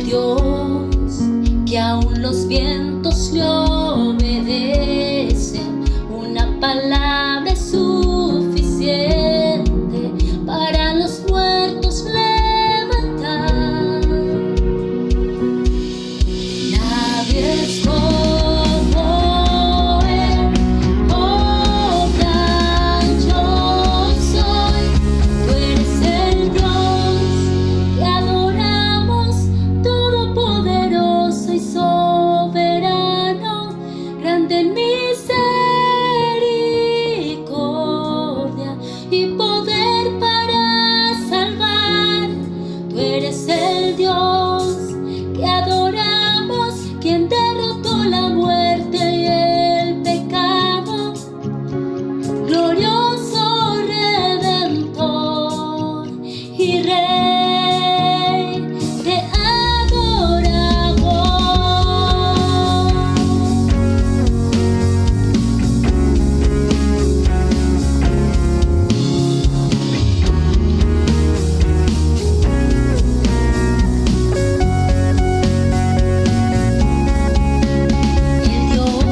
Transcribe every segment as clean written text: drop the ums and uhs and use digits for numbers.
El Dios que aún los vientos le obedecen, una palabra es suficiente para los muertos levantar. Nadie es como Él, oh gran yo soy. Tú eres el Dios que adoramos, todopoderoso y soberano, grande en misericordia y poder para salvar. Tú eres el Dios que adoramos, quien derrotó la muerte y el pecado, glorioso Redentor y Rey, te adoramos. El Dios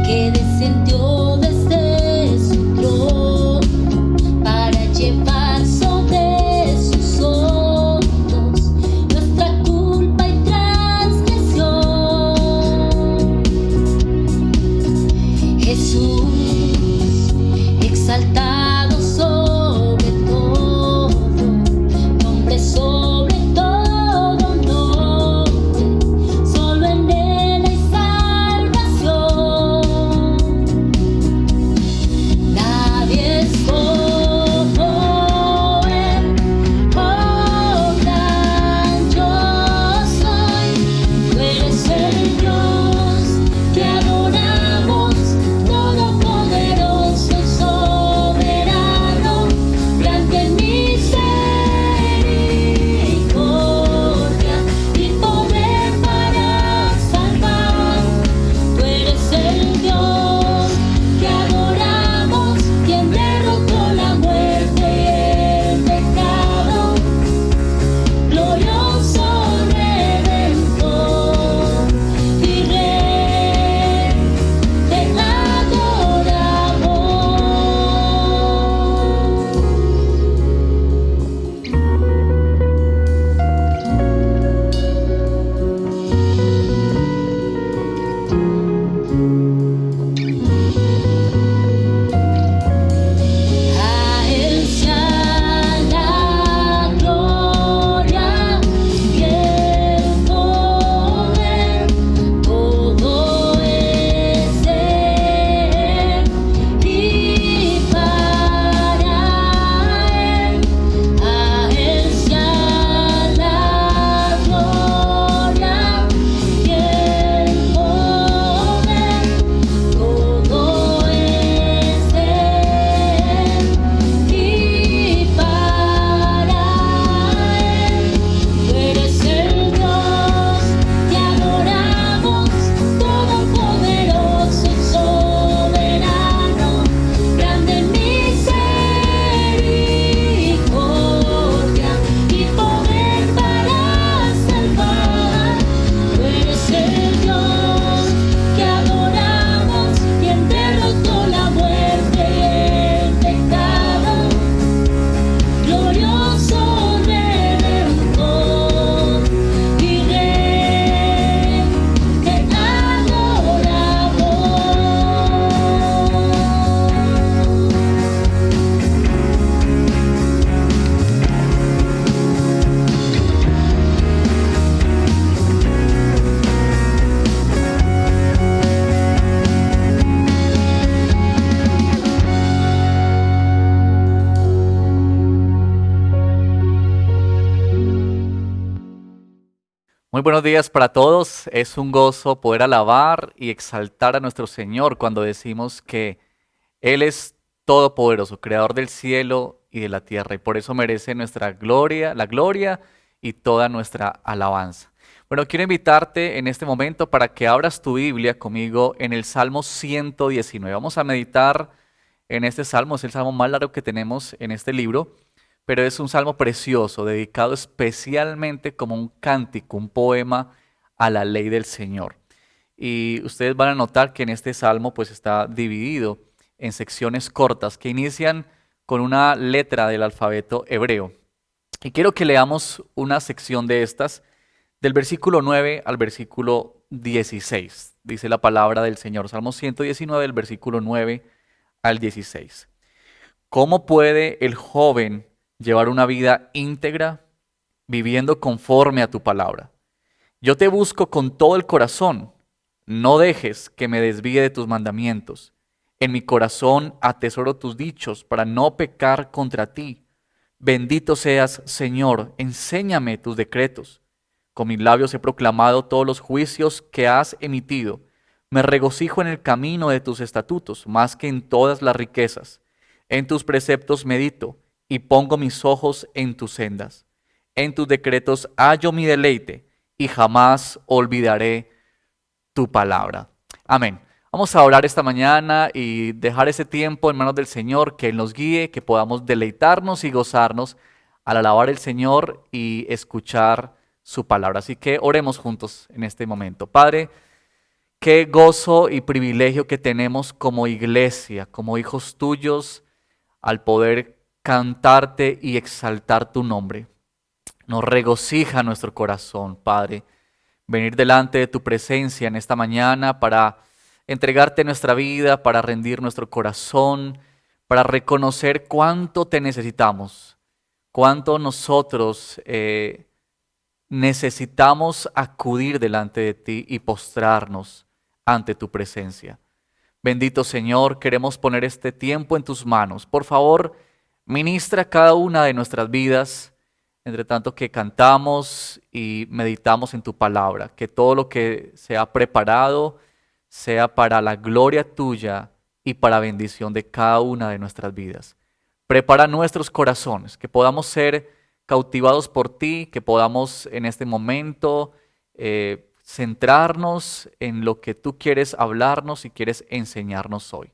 que descendió desde su trono para llevar sobre sus hombros nuestra culpa y transgresión. Jesús, exaltado sobre todo, nombre sobre todo nombre, solo en Él hay salvación. Nadie es como Él, oh gran yo soy. Tú eres el Dios que adoramos, todopoderoso y soberano, grande en misericordia y poder para salvar. Tú eres el Dios que adoramos, quien derrotó la muerte y el pecado, glorioso Redentor y Rey, te adoramos. A Él sea la gloria y el poder, todo es de Él y para Él. A Él sea la gloria y el poder, todo es de Él y para Él. Tú eres el Dios que adoramos, todopoderoso y soberano, grande en misericordia y poder para salvar. Tú eres el Dios que adoramos, quien derrotó la muerte y el pecado, glorioso Redentor y Rey, te adoramos. Muy buenos días para todos. Es un gozo poder alabar y exaltar a nuestro Señor cuando decimos que Él es todopoderoso, creador del cielo y de la tierra, y por eso merece nuestra gloria, la gloria y toda nuestra alabanza. Bueno, quiero invitarte en este momento para que abras tu Biblia conmigo en el Salmo 119. Vamos a meditar en este salmo, es el salmo más largo que tenemos en este libro, pero es un salmo precioso, dedicado especialmente como un cántico, un poema a la ley del Señor. Y ustedes van a notar que en este salmo pues está dividido en secciones cortas que inician con una letra del alfabeto hebreo. Y quiero que leamos una sección de estas del versículo 9 al versículo 16. Dice la palabra del Señor, Salmo 119, del versículo 9 al 16. ¿Cómo puede el joven llevar una vida íntegra viviendo conforme a tu palabra? Yo te busco con todo el corazón. No dejes que me desvíe de tus mandamientos. En mi corazón atesoro tus dichos para no pecar contra ti. Bendito seas, Señor, enséñame tus decretos. Con mis labios he proclamado todos los juicios que has emitido. Me regocijo en el camino de tus estatutos, más que en todas las riquezas. En tus preceptos medito y pongo mis ojos en tus sendas. En tus decretos hallo mi deleite y jamás olvidaré tu palabra. Amén. Vamos a orar esta mañana y dejar ese tiempo en manos del Señor, que Él nos guíe, que podamos deleitarnos y gozarnos al alabar al Señor y escuchar su palabra. Así que oremos juntos en este momento. Padre, qué gozo y privilegio que tenemos como iglesia, como hijos tuyos, al poder cantarte y exaltar tu nombre. Nos regocija nuestro corazón, Padre, venir delante de tu presencia en esta mañana para entregarte nuestra vida, para rendir nuestro corazón, para reconocer cuánto te necesitamos, cuánto nosotros necesitamos acudir delante de ti y postrarnos ante tu presencia. Bendito Señor, queremos poner este tiempo en tus manos. Por favor, ministra cada una de nuestras vidas, entre tanto que cantamos y meditamos en tu palabra, que todo lo que se ha preparado sea para la gloria tuya y para bendición de cada una de nuestras vidas. Prepara nuestros corazones, que podamos ser cautivados por ti, que podamos en este momento centrarnos en lo que tú quieres hablarnos y quieres enseñarnos hoy.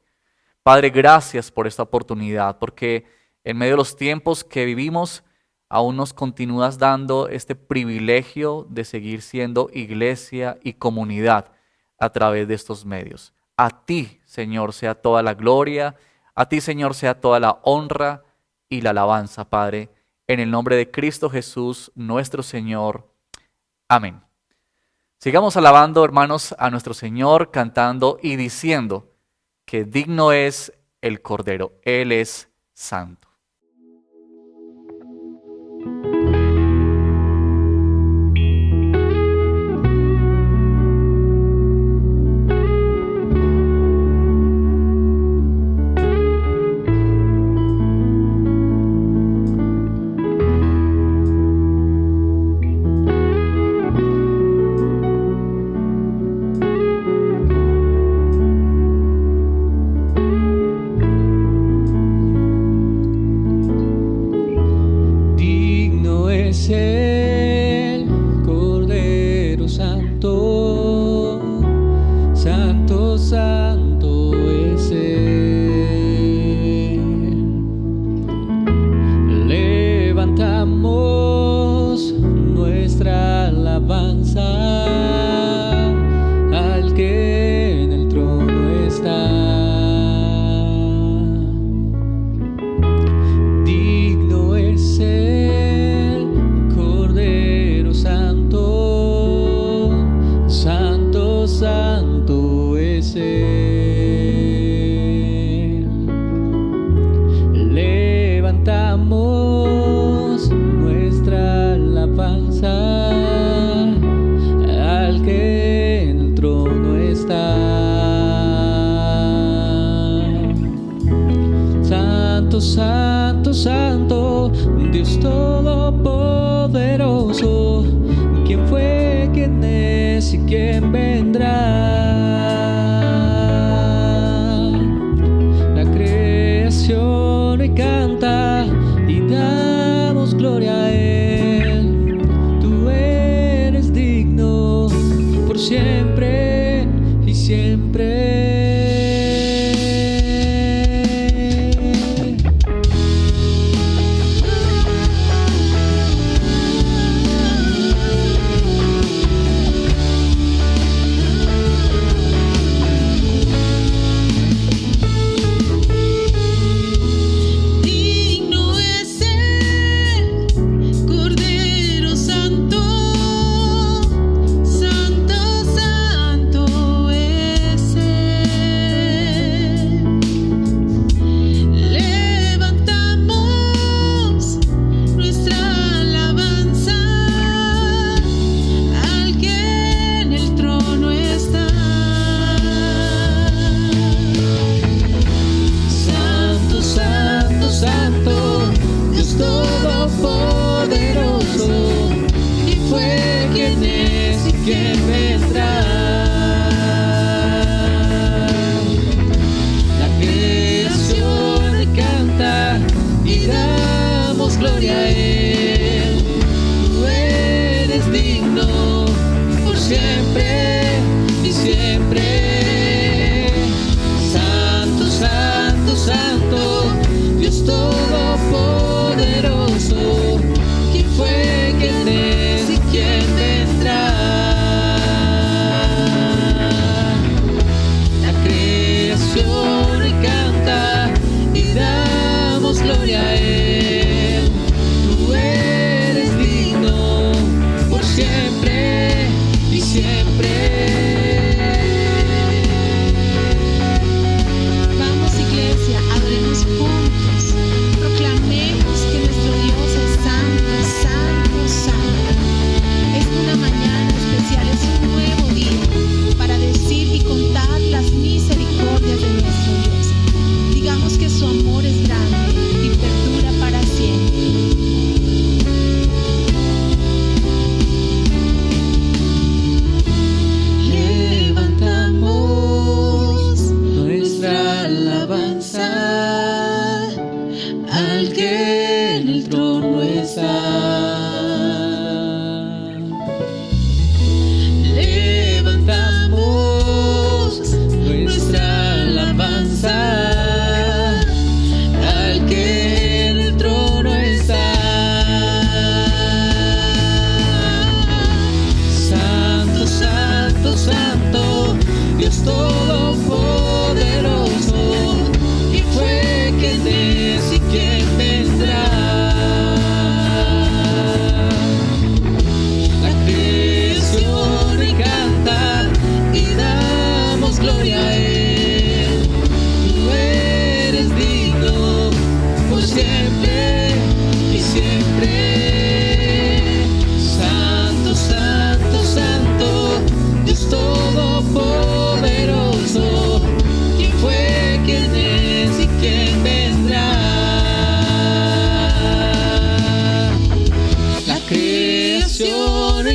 Padre, gracias por esta oportunidad, porque en medio de los tiempos que vivimos, aún nos continúas dando este privilegio de seguir siendo iglesia y comunidad a través de estos medios. A ti, Señor, sea toda la gloria, a ti, Señor, sea toda la honra y la alabanza, Padre, en el nombre de Cristo Jesús, nuestro Señor. Amén. Sigamos alabando, hermanos, a nuestro Señor, cantando y diciendo que digno es el Cordero. Él es santo. Santo, santo, Dios todopoderoso, ¿quién fue, quién es y quién vendrá? La creación hoy canta y damos gloria a Él. Tú eres digno por siempre y siempre.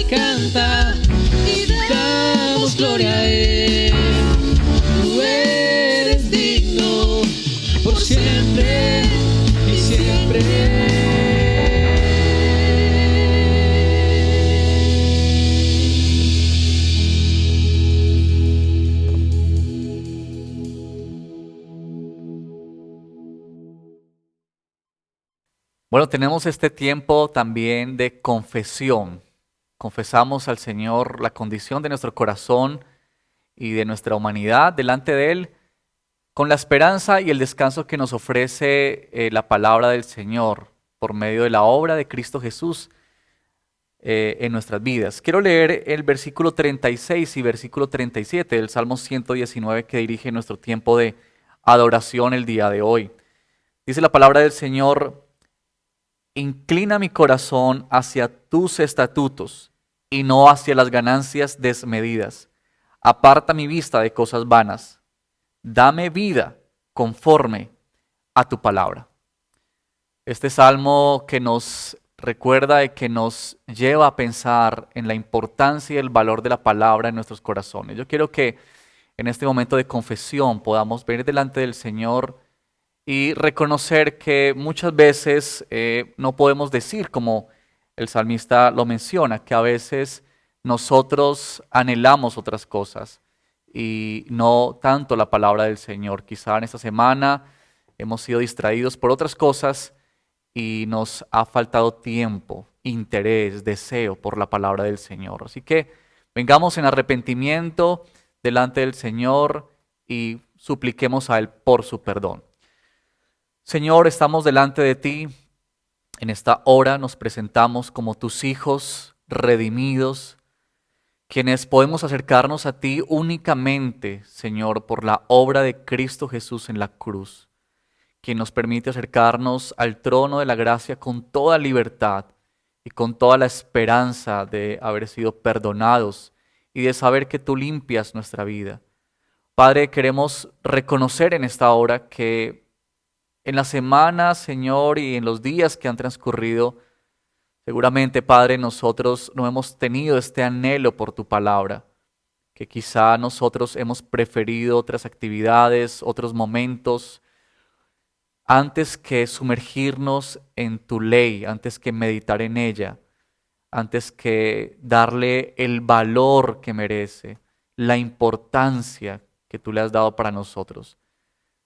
canta y damos gloria a Él. Tú eres digno por siempre y siempre. Bueno, tenemos este tiempo también de confesión. Confesamos al Señor la condición de nuestro corazón y de nuestra humanidad delante de Él, con la esperanza y el descanso que nos ofrece la palabra del Señor por medio de la obra de Cristo Jesús en nuestras vidas. Quiero leer el versículo 36 y versículo 37 del Salmo 119 que dirige nuestro tiempo de adoración el día de hoy. Dice la palabra del Señor: inclina mi corazón hacia tus estatutos y no hacia las ganancias desmedidas. Aparta mi vista de cosas vanas. Dame vida conforme a tu palabra. Este salmo que nos recuerda y que nos lleva a pensar en la importancia y el valor de la palabra en nuestros corazones. Yo quiero que en este momento de confesión podamos venir delante del Señor y reconocer que muchas veces no podemos decir, como el salmista lo menciona, que a veces nosotros anhelamos otras cosas y no tanto la palabra del Señor. Quizá en esta semana hemos sido distraídos por otras cosas y nos ha faltado tiempo, interés, deseo por la palabra del Señor. Así que vengamos en arrepentimiento delante del Señor y supliquemos a Él por su perdón. Señor, estamos delante de ti. En esta hora nos presentamos como tus hijos redimidos, quienes podemos acercarnos a ti únicamente, Señor, por la obra de Cristo Jesús en la cruz, quien nos permite acercarnos al trono de la gracia con toda libertad y con toda la esperanza de haber sido perdonados y de saber que tú limpias nuestra vida. Padre, queremos reconocer en esta hora que en la semana, Señor, y en los días que han transcurrido, seguramente, Padre, nosotros no hemos tenido este anhelo por tu palabra, que quizá nosotros hemos preferido otras actividades, otros momentos, antes que sumergirnos en tu ley, antes que meditar en ella, antes que darle el valor que merece, la importancia que tú le has dado para nosotros.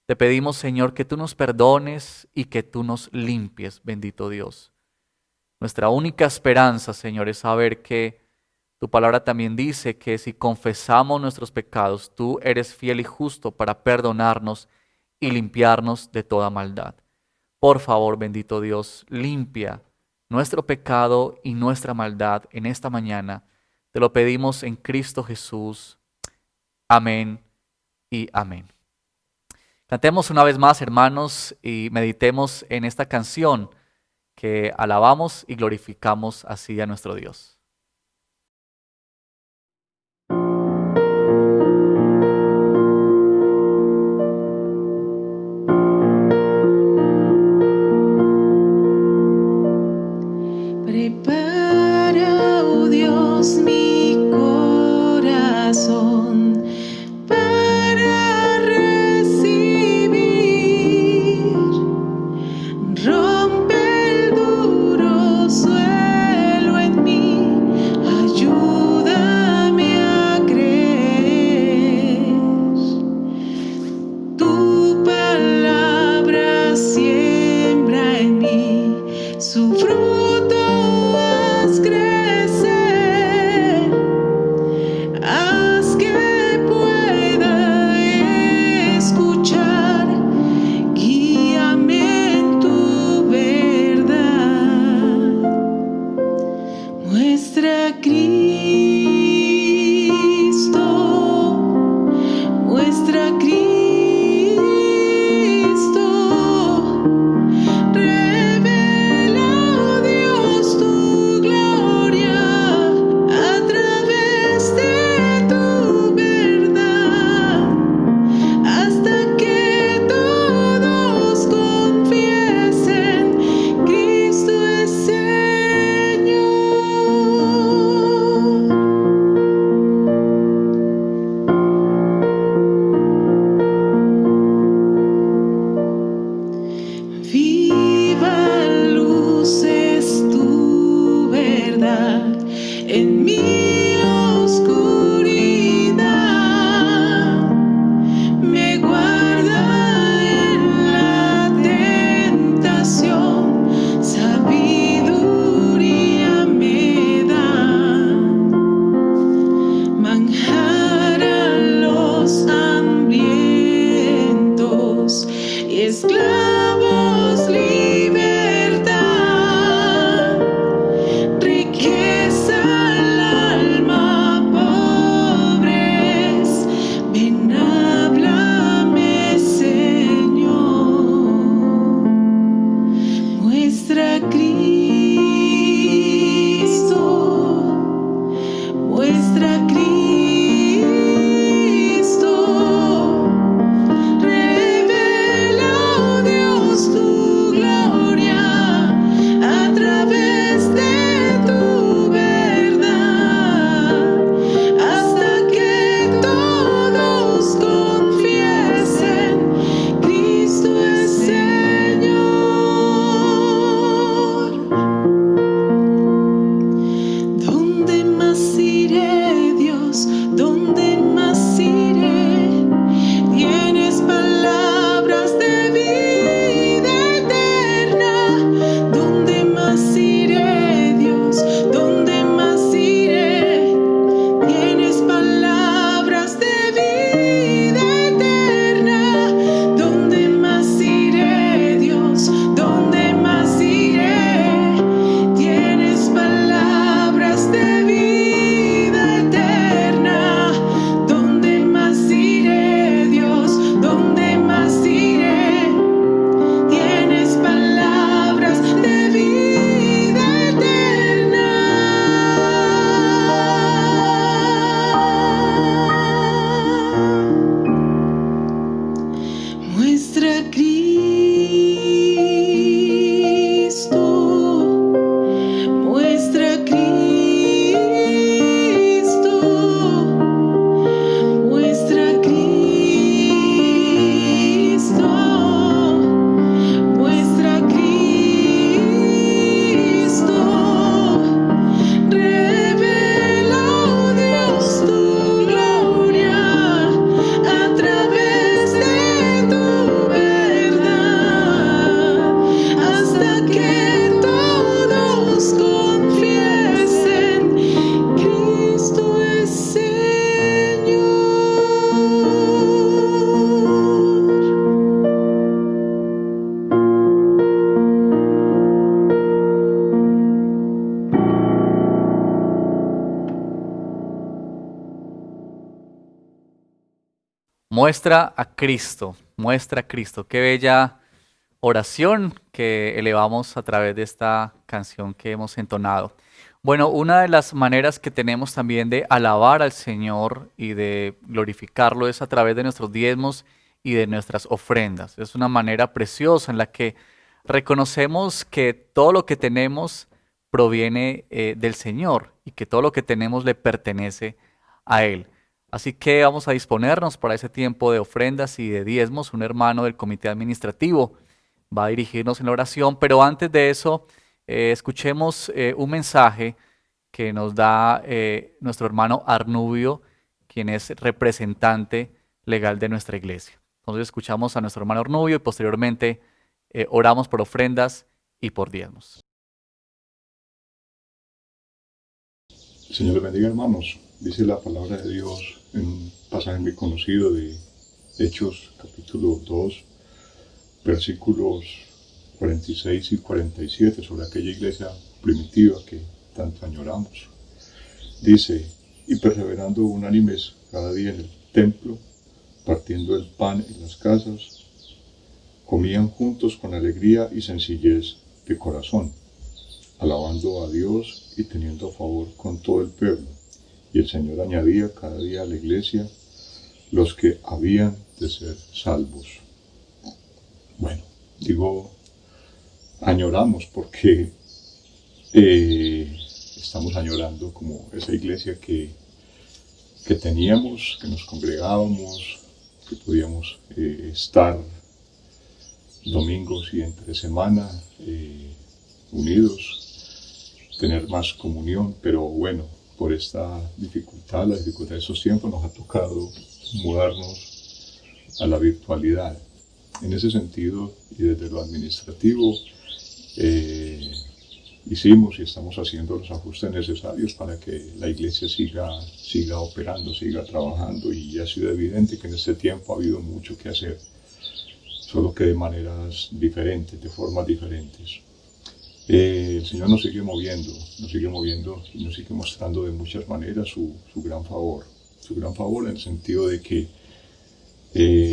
Te pedimos, Señor, que tú nos perdones y que tú nos limpies, bendito Dios. Nuestra única esperanza, Señor, es saber que tu palabra también dice que si confesamos nuestros pecados, tú eres fiel y justo para perdonarnos y limpiarnos de toda maldad. Por favor, bendito Dios, limpia nuestro pecado y nuestra maldad en esta mañana. Te lo pedimos en Cristo Jesús. Amén y amén. Cantemos una vez más, hermanos, y meditemos en esta canción que alabamos y glorificamos así a nuestro Dios. Prepara, oh Dios, mi corazón para recibir. Rompe el duro suelo en mí, ayúdame a creer. Tu palabra siembra en mí su fruto. Haz que pueda escuchar, guíame en tu verdad. Muestra a Cristo, muestra a Cristo. Cristo es Señor. en mi oscuridad, me guarda en la tentación, sabiduría me da, manjar a los hambrientos y esclavos libertad, riqueza al alma, pobres, ven háblame Señor, muestra Cristo, muestra Cristo, revela, oh Dios, tu gloria a través de tu verdad, hasta que todos confiesen, Cristo es Señor. ¿Dónde más iré, Dios? ¿Dónde más iré? Tienes palabras de vida eterna. ¿Dónde más iré, Dios? ¿Dónde más iré? Tienes palabras de vida eterna. ¿Dónde más iré, Dios? ¿Dónde más iré? Tienes palabras de vida eterna. ¿Dónde más iré, Dios? ¿Dónde más iré? Tienes palabras de vida eterna. Muestra Cristo, muestra Cristo, muestra Cristo, muestra Cristo, revela, oh Dios, tu gloria a través de tu verdad, hasta que todos confiesen, Cristo es Señor. Muestra a Cristo, muestra a Cristo. Qué bella oración que elevamos a través de esta canción que hemos entonado. Bueno, una de las maneras que tenemos también de alabar al Señor y de glorificarlo es a través de nuestros diezmos y de nuestras ofrendas. Es una manera preciosa en la que reconocemos que todo lo que tenemos proviene del Señor y que todo lo que tenemos le pertenece a Él. Así que vamos a disponernos para ese tiempo de ofrendas y de diezmos. Un hermano del comité administrativo va a dirigirnos en la oración, pero antes de eso, escuchemos un mensaje que nos da nuestro hermano Arnubio, quien es representante legal de nuestra iglesia. Entonces escuchamos a nuestro hermano Arnubio y posteriormente oramos por ofrendas y por diezmos. Señor les bendiga, hermanos. Dice la palabra de Dios en un pasaje muy conocido de Hechos capítulo 2, versículos 46 y 47, sobre aquella iglesia primitiva que tanto añoramos. Dice: y perseverando unánimes cada día en el templo, partiendo el pan en las casas, comían juntos con alegría y sencillez de corazón, alabando a Dios y teniendo favor con todo el pueblo. Y el Señor añadía cada día a la iglesia los que habían de ser salvos. Bueno, digo, añoramos porque estamos añorando como esa iglesia que teníamos, que nos congregábamos, que podíamos estar domingos y entre semana unidos, tener más comunión, pero bueno, por esta dificultad, la dificultad de estos tiempos, nos ha tocado mudarnos a la virtualidad. En ese sentido, y desde lo administrativo, hicimos y estamos haciendo los ajustes necesarios para que la iglesia siga operando, siga trabajando, y ha sido evidente que en este tiempo ha habido mucho que hacer, solo que de maneras diferentes, de formas diferentes. El Señor nos sigue moviendo y nos sigue mostrando de muchas maneras su gran favor en el sentido de que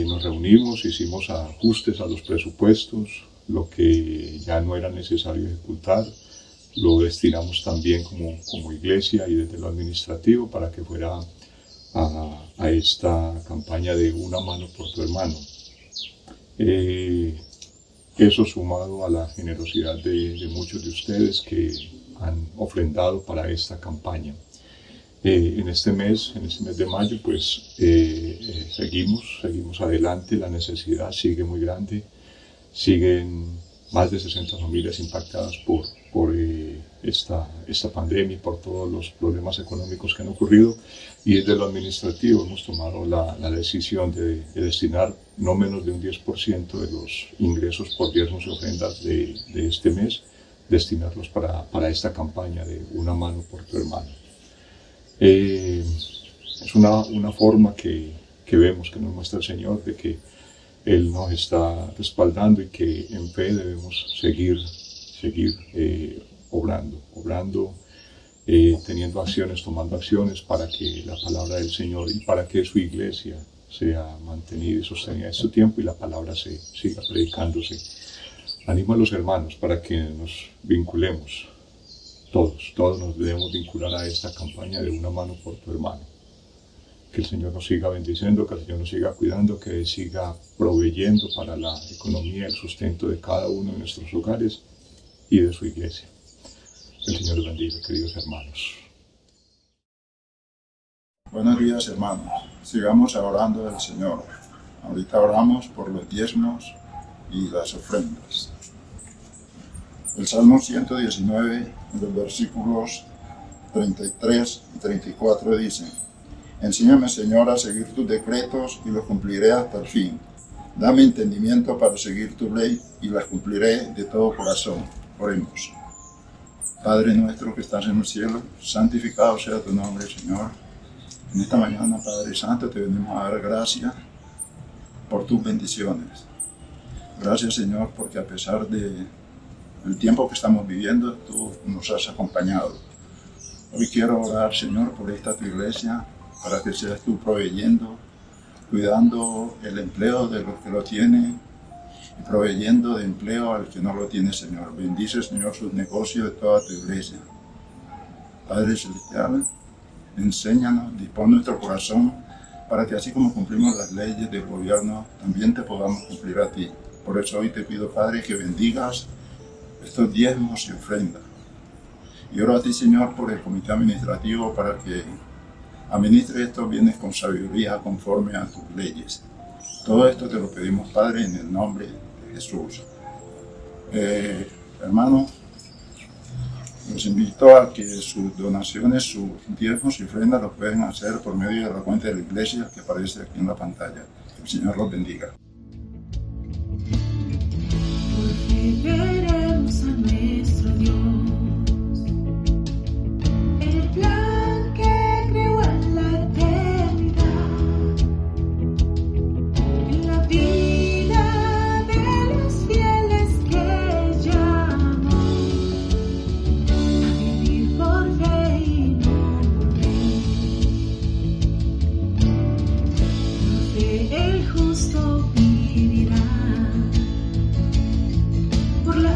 nos reunimos, hicimos ajustes a los presupuestos, lo que ya no era necesario ejecutar, lo destinamos también como iglesia y desde lo administrativo para que fuera a esta campaña de Una Mano por Tu Hermano. Eso sumado a la generosidad de muchos de ustedes que han ofrendado para esta campaña. En este mes de mayo, pues seguimos adelante, la necesidad sigue muy grande, siguen más de 60 familias impactadas por esta pandemia y por todos los problemas económicos que han ocurrido, y desde lo administrativo hemos tomado la decisión de destinar no menos de un 10% de los ingresos por diezmos y ofrendas de este mes, destinarlos para esta campaña de Una Mano por Tu Hermano. Es una forma que vemos, que nos muestra el Señor, de que Él nos está respaldando y que en fe debemos seguir obrando, teniendo acciones, tomando acciones para que la palabra del Señor y para que su iglesia sea mantenida y sostenida en este tiempo y la palabra se siga predicándose. Animo a los hermanos para que nos vinculemos, todos nos debemos vincular a esta campaña de Una Mano por Tu Hermano. Que el Señor nos siga bendiciendo, que el Señor nos siga cuidando, que siga proveyendo para la economía y el sustento de cada uno de nuestros hogares y de su iglesia. El Señor los bendiga, queridos hermanos. Buenos días, hermanos. Sigamos orando al Señor. Ahorita oramos por los diezmos y las ofrendas. El Salmo 119, los versículos 33 y 34 dicen: Enséñame, Señor, a seguir tus decretos y los cumpliré hasta el fin. Dame entendimiento para seguir tu ley y las cumpliré de todo corazón. Oremos. Padre nuestro que estás en el cielo, santificado sea tu nombre, Señor. En esta mañana, Padre Santo, te venimos a dar gracias por tus bendiciones. Gracias, Señor, porque a pesar del tiempo que estamos viviendo, tú nos has acompañado. Hoy quiero orar, Señor, por esta tu iglesia, para que seas tú proveyendo, cuidando el empleo de los que lo tienen y proveyendo de empleo al que no lo tiene, Señor. Bendice, Señor, sus negocios de toda tu iglesia. Padre Celestial, enséñanos, dispón nuestro corazón para que así como cumplimos las leyes del gobierno, también te podamos cumplir a ti. Por eso hoy te pido, Padre, que bendigas estos diezmos y ofrendas. Y oro a ti, Señor, por el comité administrativo para que administre estos bienes con sabiduría conforme a tus leyes. Todo esto te lo pedimos, Padre, en el nombre de Jesús. Hermano, los invito a que sus donaciones, sus diezmos y ofrendas los pueden hacer por medio de la cuenta de la iglesia que aparece aquí en la pantalla. Que el Señor los bendiga. Porque veremos a nuestro Dios. El plan que creó en la eternidad, en la vida de los fieles que llamó a vivir por fe y no por ley. Por fe el justo vivirá. Por la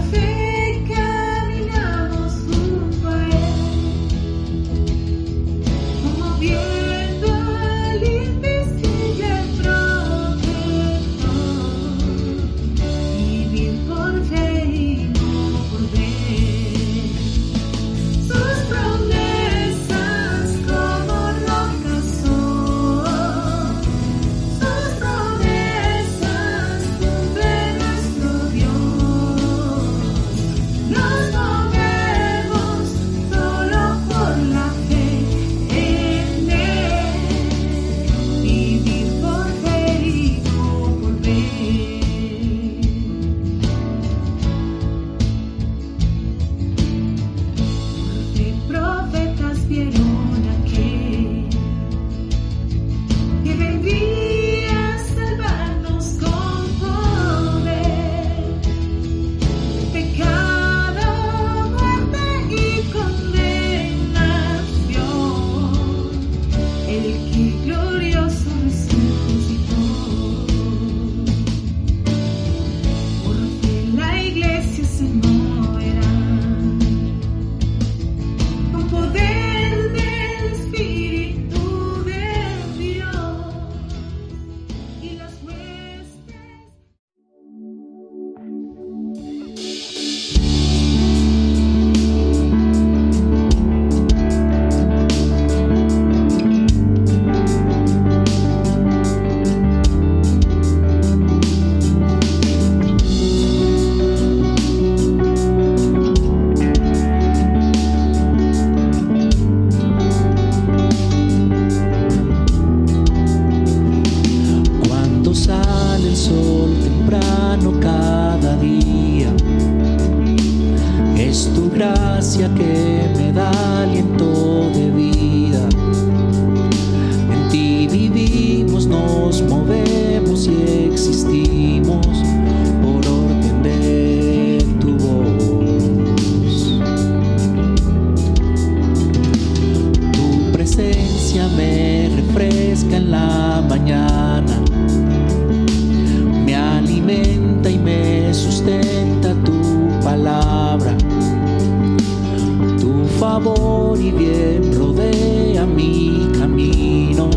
favor y bien rodea mi camino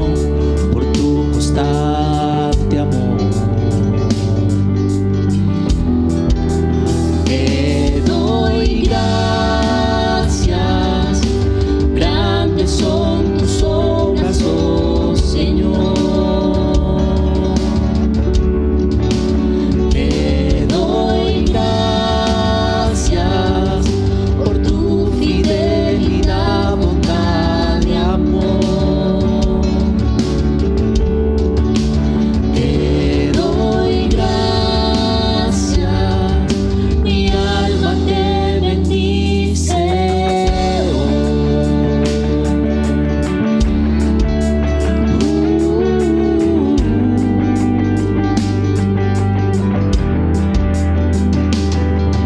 por tu constante amor. Te doy gracias, grandes son tus obras, oh Señor. Te doy gracias por tu fidelidad, bondad y amor. Te doy gracias, mi alma te bendice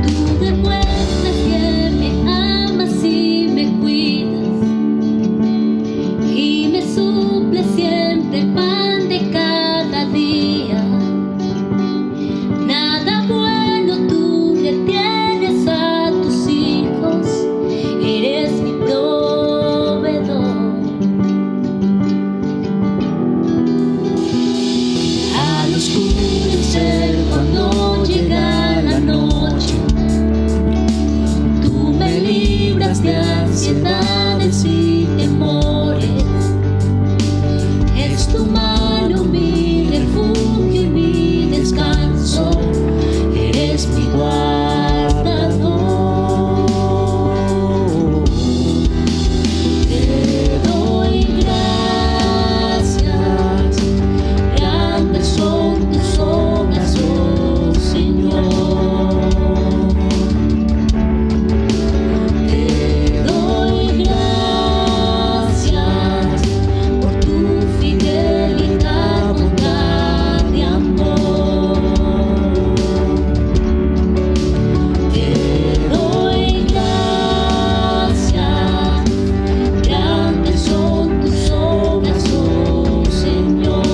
Tú demuestras que me amas y me cuidas y me suples siempre el pan de cada día. Nada bueno tú le tienes a tus hijos, eres mi proveedor. al oscurecer cuando llega la noche. Tú me libras de ansiedades y temores. Es tu mano mi refugio y mi descanso. Eres mi guardador. Te doy gracias, grandes son tus obras, oh Señor. Te doy gracias por tu fidelidad, bondad y amor. Te doy gracias, grandes son tus obras, oh Señor.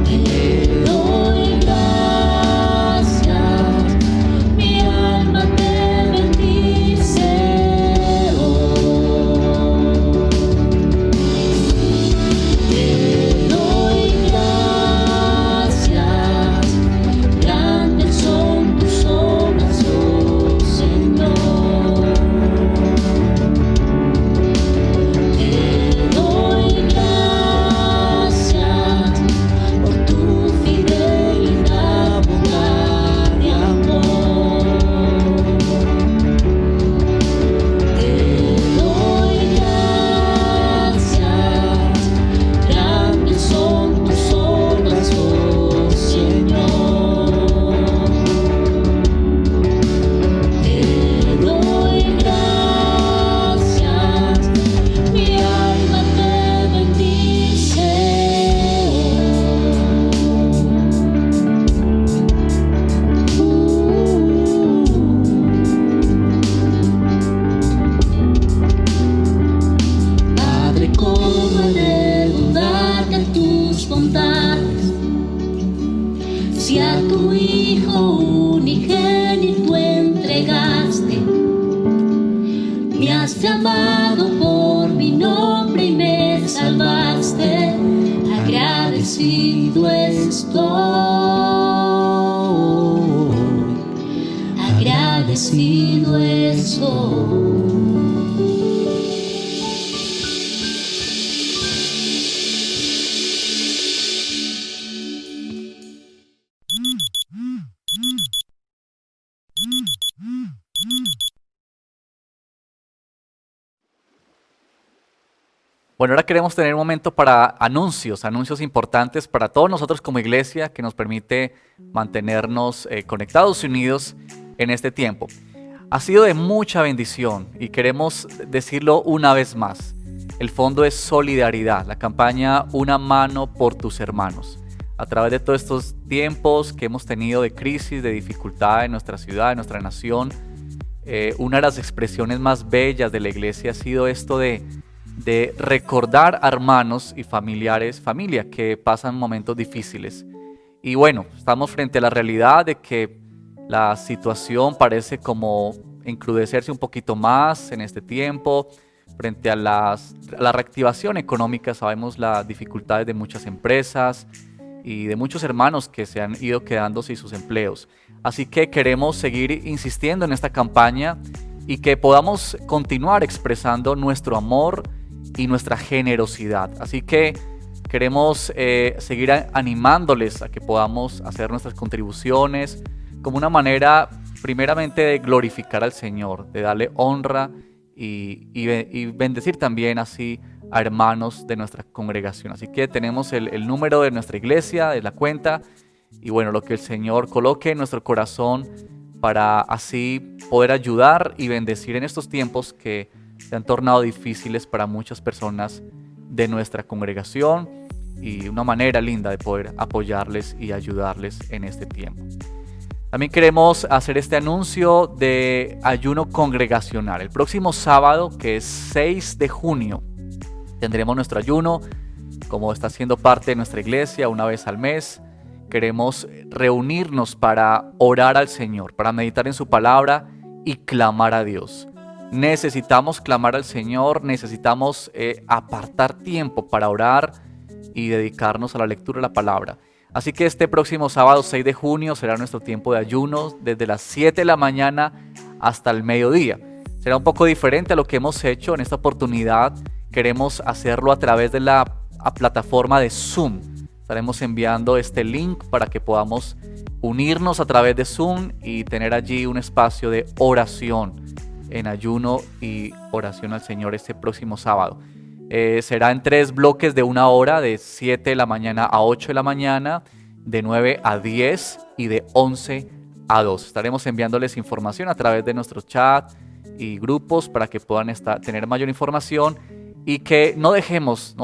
Te doy gracias, mi alma te bendice Te doy gracias, grandes son tus obras, oh Señor. Te doy gracias por tu fidelidad, bondad y amor. Te doy gracias, grandes son tus obras, oh Señor. Te doy gracias, mi alma te bendice Padre, ¿cómo he de dudar de tus bondades? Si a tu Hijo unigénito entregaste, me has llamado por mi nombre y me salvaste. Agradecido estoy, agradecido estoy. Bueno, ahora queremos tener un momento para anuncios importantes para todos nosotros como iglesia que nos permite mantenernos conectados y unidos en este tiempo. Ha sido de mucha bendición y queremos decirlo una vez más. El fondo es solidaridad, la campaña Una mano por tus hermanos. A través de todos estos tiempos que hemos tenido de crisis, de dificultad en nuestra ciudad, en nuestra nación, una de las expresiones más bellas de la iglesia ha sido esto de recordar a hermanos y familiares, familia que pasan momentos difíciles. Y bueno, estamos frente a la realidad de que la situación parece como encrudecerse un poquito más en este tiempo frente a la reactivación económica. Sabemos las dificultades de muchas empresas y de muchos hermanos que se han ido quedando sin sus empleos. Así que queremos seguir insistiendo en esta campaña y que podamos continuar expresando nuestro amor y nuestra generosidad. Así que queremos seguir animándoles a que podamos hacer nuestras contribuciones como una manera primeramente de glorificar al Señor, de darle honra y bendecir también así a hermanos de nuestra congregación. Así que tenemos el número de nuestra iglesia, de la cuenta, y bueno, lo que el Señor coloque en nuestro corazón para así poder ayudar y bendecir en estos tiempos que se han tornado difíciles para muchas personas de nuestra congregación, y una manera linda de poder apoyarles y ayudarles en este tiempo. También queremos hacer este anuncio de ayuno congregacional. El próximo sábado, que es 6 de junio, tendremos nuestro ayuno, como está siendo parte de nuestra iglesia una vez al mes. Queremos reunirnos para orar al Señor, para meditar en su palabra y clamar a Dios. Necesitamos clamar al Señor, necesitamos apartar tiempo para orar y dedicarnos a la lectura de la palabra. Así que este próximo sábado 6 de junio será nuestro tiempo de ayuno desde las 7 de la mañana hasta el mediodía. Será un poco diferente a lo que hemos hecho en esta oportunidad. Queremos hacerlo a través de la plataforma de Zoom. Estaremos enviando este link para que podamos unirnos a través de Zoom y tener allí un espacio de oración en ayuno y oración al Señor este próximo sábado. Será en 3 bloques de 1 hora, de 7 de la mañana a 8 de la mañana, de 9 a 10 y de 11 a 2. Estaremos enviándoles información a través de nuestro chat y grupos para que puedan tener mayor información, y que no dejemos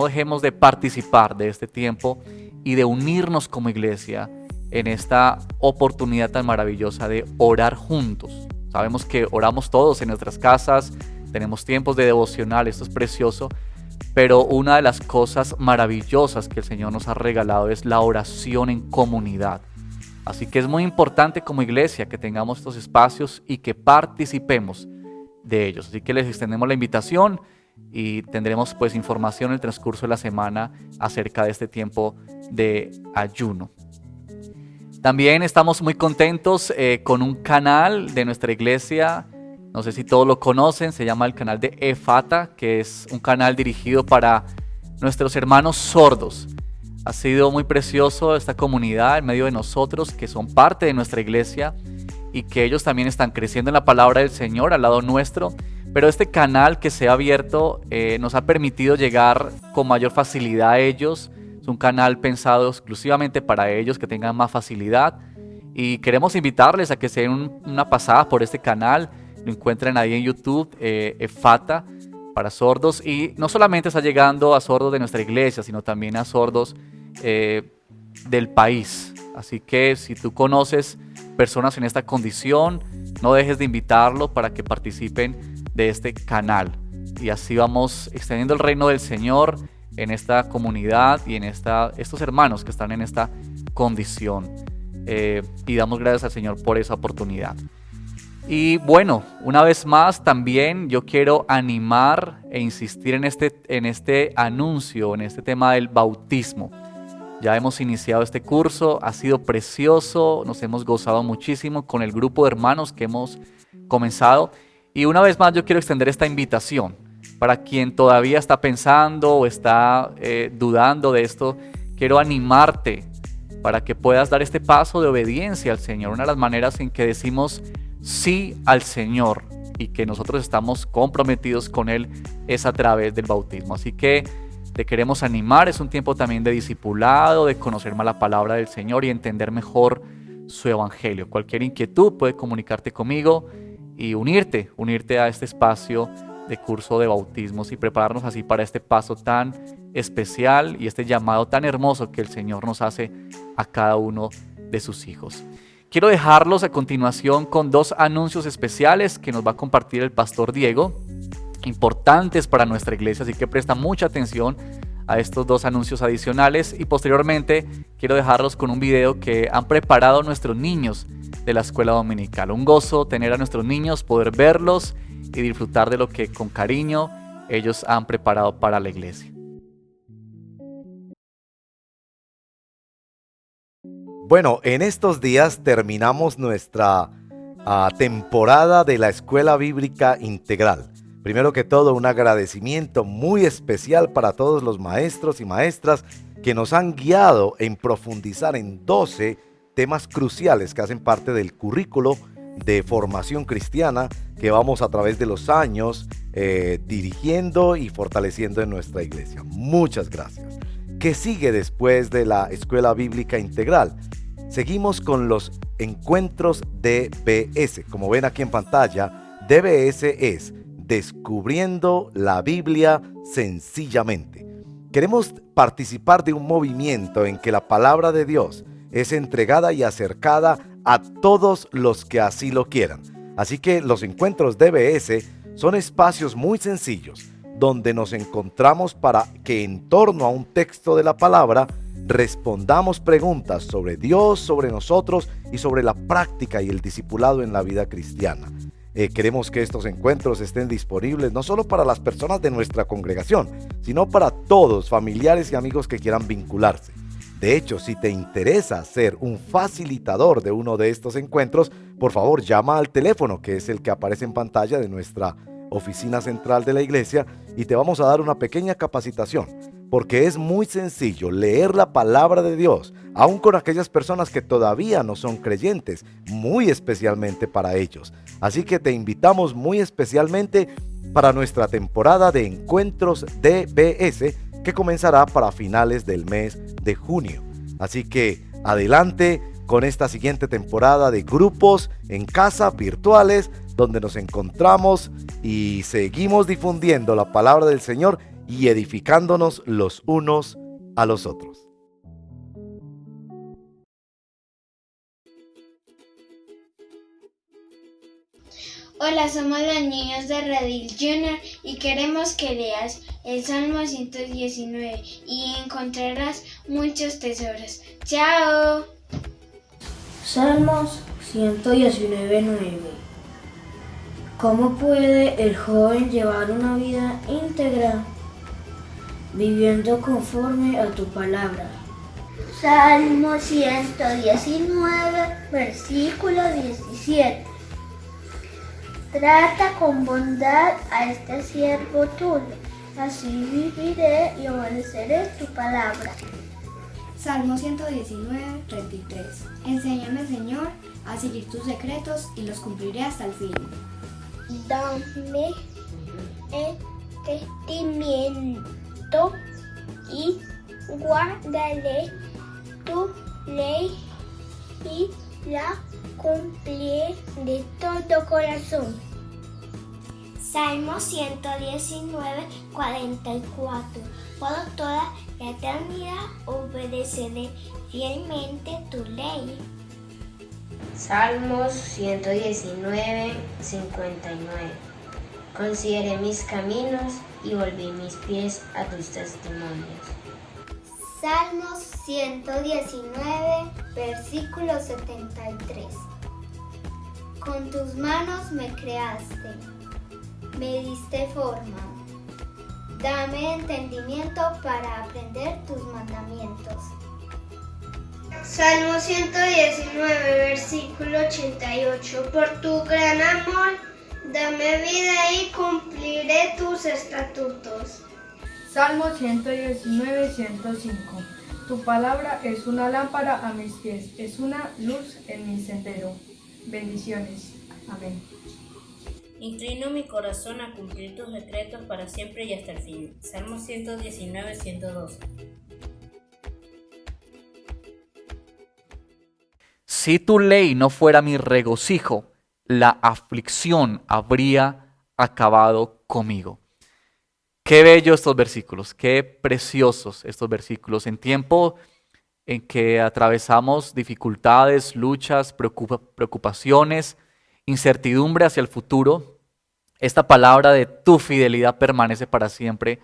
de participar de este tiempo y de unirnos como iglesia en esta oportunidad tan maravillosa de orar juntos. Sabemos que oramos todos en nuestras casas, tenemos tiempos de devocional, esto es precioso, pero una de las cosas maravillosas que el Señor nos ha regalado es la oración en comunidad. Así que es muy importante como iglesia que tengamos estos espacios y que participemos de ellos. Así que les extendemos la invitación y tendremos pues información en el transcurso de la semana acerca de este tiempo de ayuno. También estamos muy contentos con un canal de nuestra iglesia. No sé si todos lo conocen, se llama el canal de Efata, que es un canal dirigido para nuestros hermanos sordos. Ha sido muy precioso esta comunidad en medio de nosotros, que son parte de nuestra iglesia y que ellos también están creciendo en la palabra del Señor al lado nuestro. Pero este canal que se ha abierto nos ha permitido llegar con mayor facilidad a ellos. Es un canal pensado exclusivamente para ellos, que tengan más facilidad. Y queremos invitarles a que se den una pasada por este canal. Lo encuentran ahí en YouTube, Efata, para sordos. Y no solamente está llegando a sordos de nuestra iglesia, sino también a sordos del país. Así que si tú conoces personas en esta condición, no dejes de invitarlo para que participen de este canal. Y así vamos extendiendo el reino del Señor en esta comunidad y en estos hermanos que están en esta condición. Y damos gracias al Señor por esa oportunidad. Y bueno, una vez más también yo quiero animar e insistir en este anuncio, en este tema del bautismo. Ya hemos iniciado este curso, ha sido precioso, nos hemos gozado muchísimo con el grupo de hermanos que hemos comenzado. Y una vez más yo quiero extender esta invitación para quien todavía está pensando o está dudando de esto. Quiero animarte para que puedas dar este paso de obediencia al Señor. Una de las maneras en que decimos sí al Señor y que nosotros estamos comprometidos con Él es a través del bautismo. Así que te queremos animar, es un tiempo también de discipulado, de conocer más la palabra del Señor y entender mejor su evangelio. Cualquier inquietud puede comunicarte conmigo y unirte a este espacio de curso de bautismos y prepararnos así para este paso tan especial y este llamado tan hermoso que el Señor nos hace a cada uno de sus hijos. Quiero dejarlos a continuación con 2 anuncios especiales que nos va a compartir el pastor Diego, importantes para nuestra iglesia, así que presta mucha atención a estos 2 anuncios adicionales. Y posteriormente quiero dejarlos con un video que han preparado nuestros niños de la escuela dominical. Un gozo tener a nuestros niños, poder verlos y disfrutar de lo que con cariño ellos han preparado para la iglesia. Bueno, en estos días terminamos nuestra temporada de la Escuela Bíblica Integral. Primero que todo, un agradecimiento muy especial para todos los maestros y maestras que nos han guiado en profundizar en 12 temas cruciales que hacen parte del currículo de formación cristiana que vamos a través de los años dirigiendo y fortaleciendo en nuestra iglesia. Muchas gracias. ¿Qué sigue después de la Escuela Bíblica Integral? Seguimos con los encuentros DBS. Como ven aquí en pantalla, DBS es Descubriendo la Biblia Sencillamente. Queremos participar de un movimiento en que la palabra de Dios es entregada y acercada a todos los que así lo quieran. Así que los encuentros DBS son espacios muy sencillos donde nos encontramos para que en torno a un texto de la palabra respondamos preguntas sobre Dios, sobre nosotros y sobre la práctica y el discipulado en la vida cristiana. Queremos que estos encuentros estén disponibles no solo para las personas de nuestra congregación, sino para todos, familiares y amigos que quieran vincularse. De hecho, si te interesa ser un facilitador de uno de estos encuentros, por favor llama al teléfono que es el que aparece en pantalla de nuestra oficina central de la iglesia y te vamos a dar una pequeña capacitación, porque es muy sencillo leer la palabra de Dios, aun con aquellas personas que todavía no son creyentes, muy especialmente para ellos. Así que te invitamos muy especialmente para nuestra temporada de encuentros DBS que comenzará para finales del mes de junio. Así que adelante con esta siguiente temporada de grupos en casa virtuales donde nos encontramos y seguimos difundiendo la palabra del Señor y edificándonos los unos a los otros. Hola, somos los niños de Redil Junior y queremos que leas el Salmo 119 y encontrarás muchos tesoros. ¡Chao! Salmos 119:9. ¿Cómo puede el joven llevar una vida íntegra? Viviendo conforme a tu palabra. Salmo 119, versículo 17. Trata con bondad a este siervo tuyo, así viviré y obedeceré tu palabra. Salmo 119:33. Enséñame, Señor, a seguir tus decretos y los cumpliré hasta el fin. Dame entendimiento y guardaré tu ley y la cumpliré de todo corazón. Salmo 119:44. Por toda la eternidad obedeceré fielmente tu ley. Salmos 119:59. Consideré mis caminos y volví mis pies a tus testimonios. Salmos 119, versículo 73. Con tus manos me creaste, me diste forma. Dame entendimiento para aprender tus mandamientos. Salmo 119, versículo 88. Por tu gran amor, dame vida y cumpliré tus estatutos. Salmo 119:105. Tu palabra es una lámpara a mis pies, es una luz en mi sendero. Bendiciones. Amén. Inclino mi corazón a cumplir tus decretos para siempre y hasta el fin. Salmo 119:112. Si tu ley no fuera mi regocijo, la aflicción habría acabado conmigo. Qué bello estos versículos, qué preciosos estos versículos. En tiempo en que atravesamos dificultades, luchas, preocupaciones, incertidumbre hacia el futuro, esta palabra de tu fidelidad permanece para siempre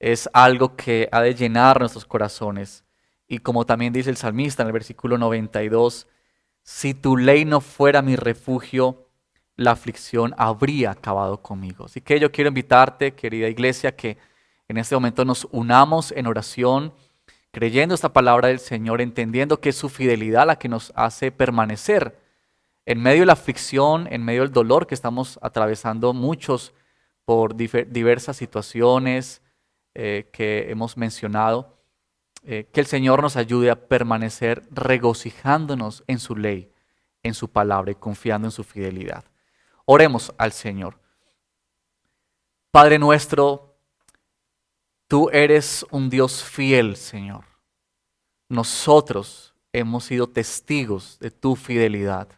es algo que ha de llenar nuestros corazones. Y como también dice el salmista en el versículo 92, Si tu ley no fuera mi refugio, la aflicción habría acabado conmigo. Así que yo quiero invitarte, querida iglesia, que en este momento nos unamos en oración, creyendo esta palabra del Señor, entendiendo que es su fidelidad la que nos hace permanecer en medio de la aflicción, en medio del dolor que estamos atravesando muchos por diversas situaciones que hemos mencionado. Que el Señor nos ayude a permanecer regocijándonos en su ley, en su palabra y confiando en su fidelidad. Oremos al Señor. Padre nuestro, tú eres un Dios fiel, Señor. Nosotros hemos sido testigos de tu fidelidad,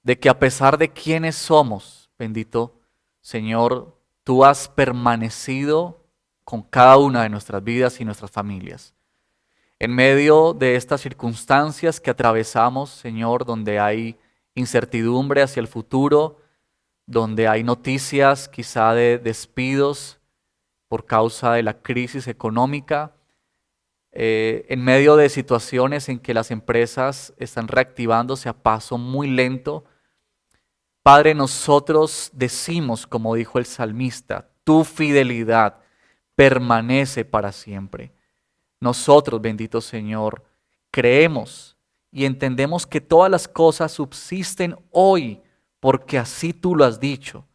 de que a pesar de quienes somos, bendito Señor, tú has permanecido con cada una de nuestras vidas y nuestras familias. En medio de estas circunstancias que atravesamos, Señor, donde hay incertidumbre hacia el futuro, donde hay noticias quizá de despidos por causa de la crisis económica, en medio de situaciones en que las empresas están reactivándose a paso muy lento, Padre, nosotros decimos, como dijo el salmista, tu fidelidad permanece para siempre. Nosotros, bendito Señor, creemos y entendemos que todas las cosas subsisten hoy porque así tú lo has dicho.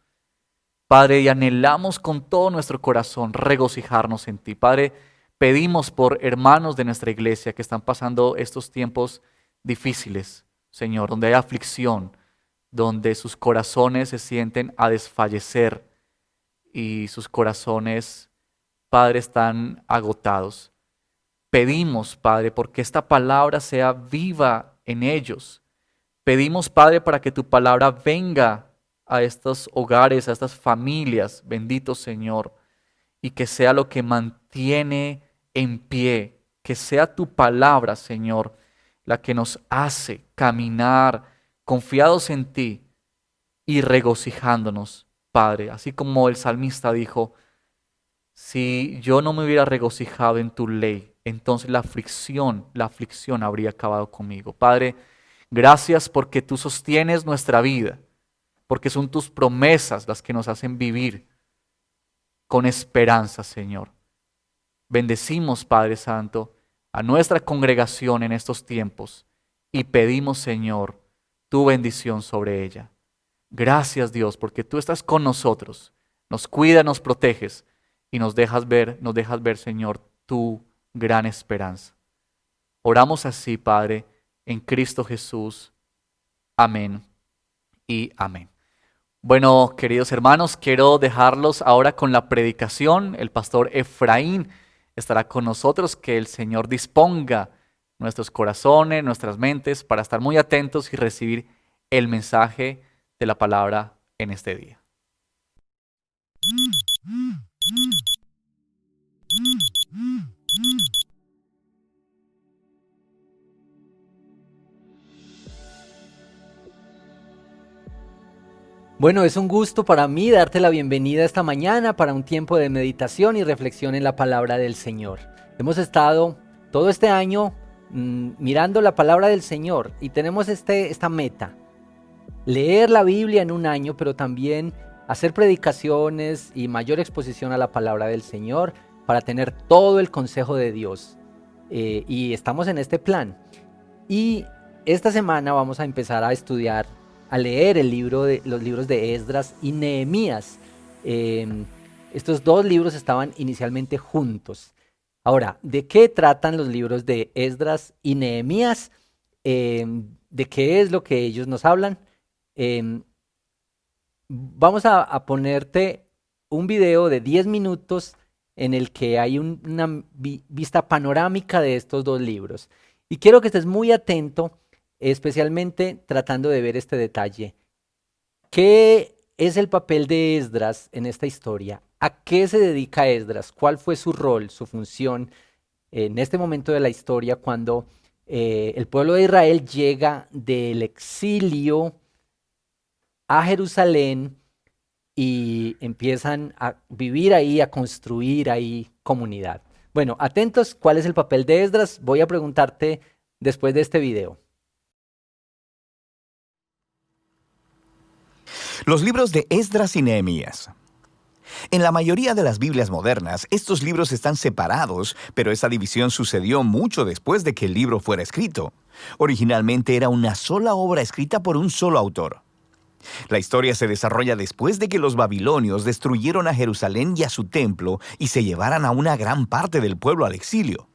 Padre, y anhelamos con todo nuestro corazón regocijarnos en ti. Padre, pedimos por hermanos de nuestra iglesia que están pasando estos tiempos difíciles, Señor, donde hay aflicción, donde sus corazones se sienten a desfallecer y sus corazones, Padre, están agotados. Pedimos, Padre, porque esta palabra sea viva en ellos. Pedimos, Padre, para que tu palabra venga a estos hogares, a estas familias, bendito Señor, y que sea lo que mantiene en pie, que sea tu palabra, Señor, la que nos hace caminar confiados en ti y regocijándonos, Padre. Así como el salmista dijo, si yo no me hubiera regocijado en tu ley, entonces la aflicción habría acabado conmigo. Padre, gracias porque tú sostienes nuestra vida, porque son tus promesas las que nos hacen vivir con esperanza, Señor. Bendecimos, Padre Santo, a nuestra congregación en estos tiempos y pedimos, Señor, tu bendición sobre ella. Gracias, Dios, porque tú estás con nosotros, nos cuidas, nos proteges y nos dejas ver, Señor, tu gran esperanza. Oramos así, Padre, en Cristo Jesús. Amén y amén. Bueno, queridos hermanos, quiero dejarlos ahora con la predicación. El pastor Efraín estará con nosotros. Que el Señor disponga nuestros corazones, nuestras mentes, para estar muy atentos y recibir el mensaje de la palabra en este día. Bueno, es un gusto para mí darte la bienvenida esta mañana para un tiempo de meditación y reflexión en la palabra del Señor. Hemos estado todo este año mirando la palabra del Señor y tenemos esta meta: leer la Biblia en un año, pero también hacer predicaciones y mayor exposición a la palabra del Señor para tener todo el consejo de Dios. Y estamos en este plan. Y esta semana vamos a empezar a estudiar, a leer los libros de Esdras y Nehemías. Estos dos libros estaban inicialmente juntos. Ahora, ¿de qué tratan los libros de Esdras y Nehemías? ¿De qué es lo que ellos nos hablan? Vamos a ponerte un video de 10 minutos en el que hay una vista panorámica de estos dos libros. Y quiero que estés muy atento, especialmente tratando de ver este detalle. ¿Qué es el papel de Esdras en esta historia? ¿A qué se dedica Esdras? ¿Cuál fue su rol, su función en este momento de la historia cuando el pueblo de Israel llega del exilio a Jerusalén y empiezan a vivir ahí, a construir ahí comunidad? Bueno, atentos, ¿cuál es el papel de Esdras? Voy a preguntarte después de este video. Los libros de Esdras y Nehemías. En la mayoría de las Biblias modernas, estos libros están separados, pero esa división sucedió mucho después de que el libro fuera escrito. Originalmente era una sola obra escrita por un solo autor. La historia se desarrolla después de que los babilonios destruyeron a Jerusalén y a su templo y se llevaran a una gran parte del pueblo al exilio.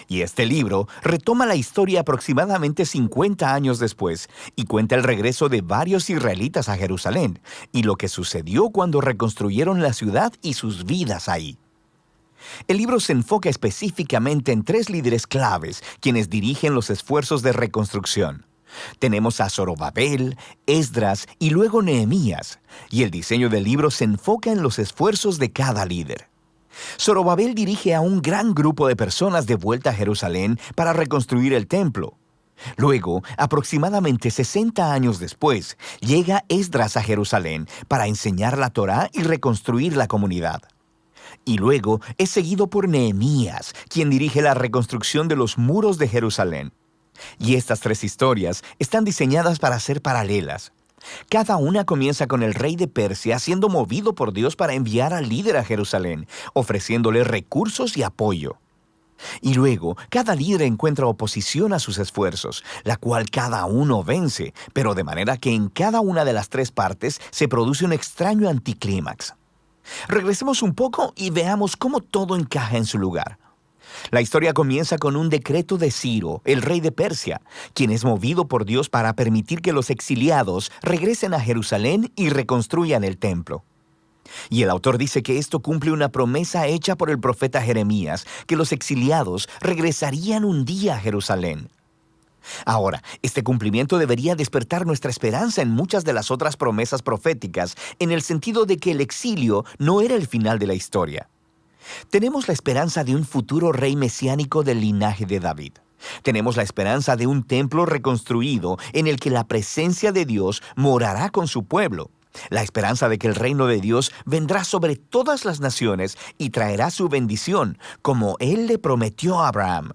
Y este libro retoma la historia aproximadamente 50 años después y cuenta el regreso de varios israelitas a Jerusalén y lo que sucedió cuando reconstruyeron la ciudad y sus vidas ahí. El libro se enfoca específicamente en 3 líderes claves quienes dirigen los esfuerzos de reconstrucción. Tenemos a Zorobabel, Esdras y luego Nehemías, y el diseño del libro se enfoca en los esfuerzos de cada líder. Zorobabel dirige a un gran grupo de personas de vuelta a Jerusalén para reconstruir el templo. Luego, aproximadamente 60 años después, llega Esdras a Jerusalén para enseñar la Torá y reconstruir la comunidad. Y luego es seguido por Nehemías, quien dirige la reconstrucción de los muros de Jerusalén. Y estas 3 historias están diseñadas para ser paralelas. Cada una comienza con el rey de Persia siendo movido por Dios para enviar al líder a Jerusalén, ofreciéndole recursos y apoyo. Y luego, cada líder encuentra oposición a sus esfuerzos, la cual cada uno vence, pero de manera que en cada una de las 3 partes se produce un extraño anticlímax. Regresemos un poco y veamos cómo todo encaja en su lugar. La historia comienza con un decreto de Ciro, el rey de Persia, quien es movido por Dios para permitir que los exiliados regresen a Jerusalén y reconstruyan el templo. Y el autor dice que esto cumple una promesa hecha por el profeta Jeremías, que los exiliados regresarían un día a Jerusalén. Ahora, este cumplimiento debería despertar nuestra esperanza en muchas de las otras promesas proféticas, en el sentido de que el exilio no era el final de la historia. Tenemos la esperanza de un futuro rey mesiánico del linaje de David. Tenemos la esperanza de un templo reconstruido en el que la presencia de Dios morará con su pueblo. La esperanza de que el reino de Dios vendrá sobre todas las naciones y traerá su bendición, como Él le prometió a Abraham.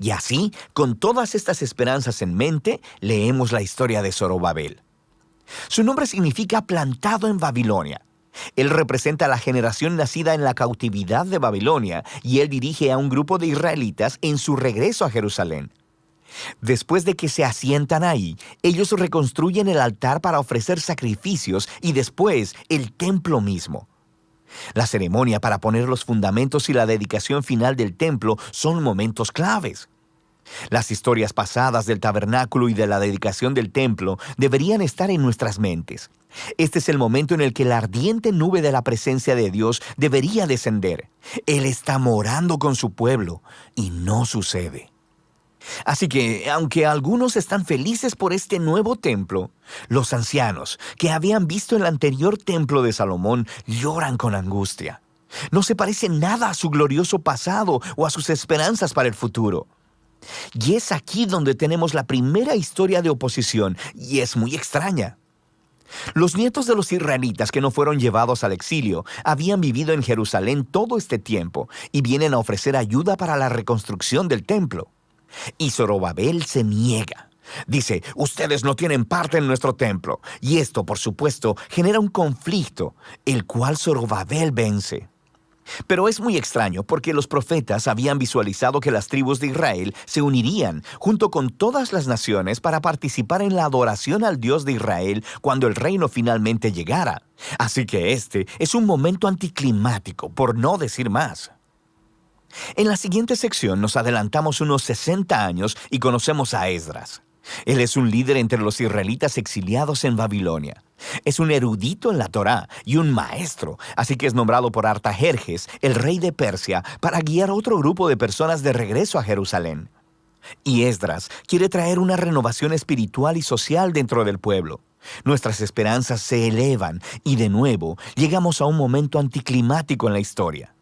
Y así, con todas estas esperanzas en mente, leemos la historia de Zorobabel. Su nombre significa plantado en Babilonia. Él representa a la generación nacida en la cautividad de Babilonia y él dirige a un grupo de israelitas en su regreso a Jerusalén. Después de que se asientan ahí, ellos reconstruyen el altar para ofrecer sacrificios y después el templo mismo. La ceremonia para poner los fundamentos y la dedicación final del templo son momentos claves. Las historias pasadas del tabernáculo y de la dedicación del templo deberían estar en nuestras mentes. Este es el momento en el que la ardiente nube de la presencia de Dios debería descender. Él está morando con su pueblo y no sucede. Así que, aunque algunos están felices por este nuevo templo, los ancianos que habían visto el anterior templo de Salomón lloran con angustia. No se parece nada a su glorioso pasado o a sus esperanzas para el futuro. Y es aquí donde tenemos la primera historia de oposición, y es muy extraña. Los nietos de los israelitas que no fueron llevados al exilio habían vivido en Jerusalén todo este tiempo y vienen a ofrecer ayuda para la reconstrucción del templo. Y Zorobabel se niega. Dice, ustedes no tienen parte en nuestro templo. Y esto, por supuesto, genera un conflicto, el cual Zorobabel vence. Pero es muy extraño porque los profetas habían visualizado que las tribus de Israel se unirían junto con todas las naciones para participar en la adoración al Dios de Israel cuando el reino finalmente llegara. Así que este es un momento anticlimático, por no decir más. En la siguiente sección nos adelantamos unos 60 años y conocemos a Esdras. Él es un líder entre los israelitas exiliados en Babilonia. Es un erudito en la Torá y un maestro, así que es nombrado por Artajerjes, el rey de Persia, para guiar a otro grupo de personas de regreso a Jerusalén. Y Esdras quiere traer una renovación espiritual y social dentro del pueblo. Nuestras esperanzas se elevan y de nuevo llegamos a un momento anticlimático en la historia.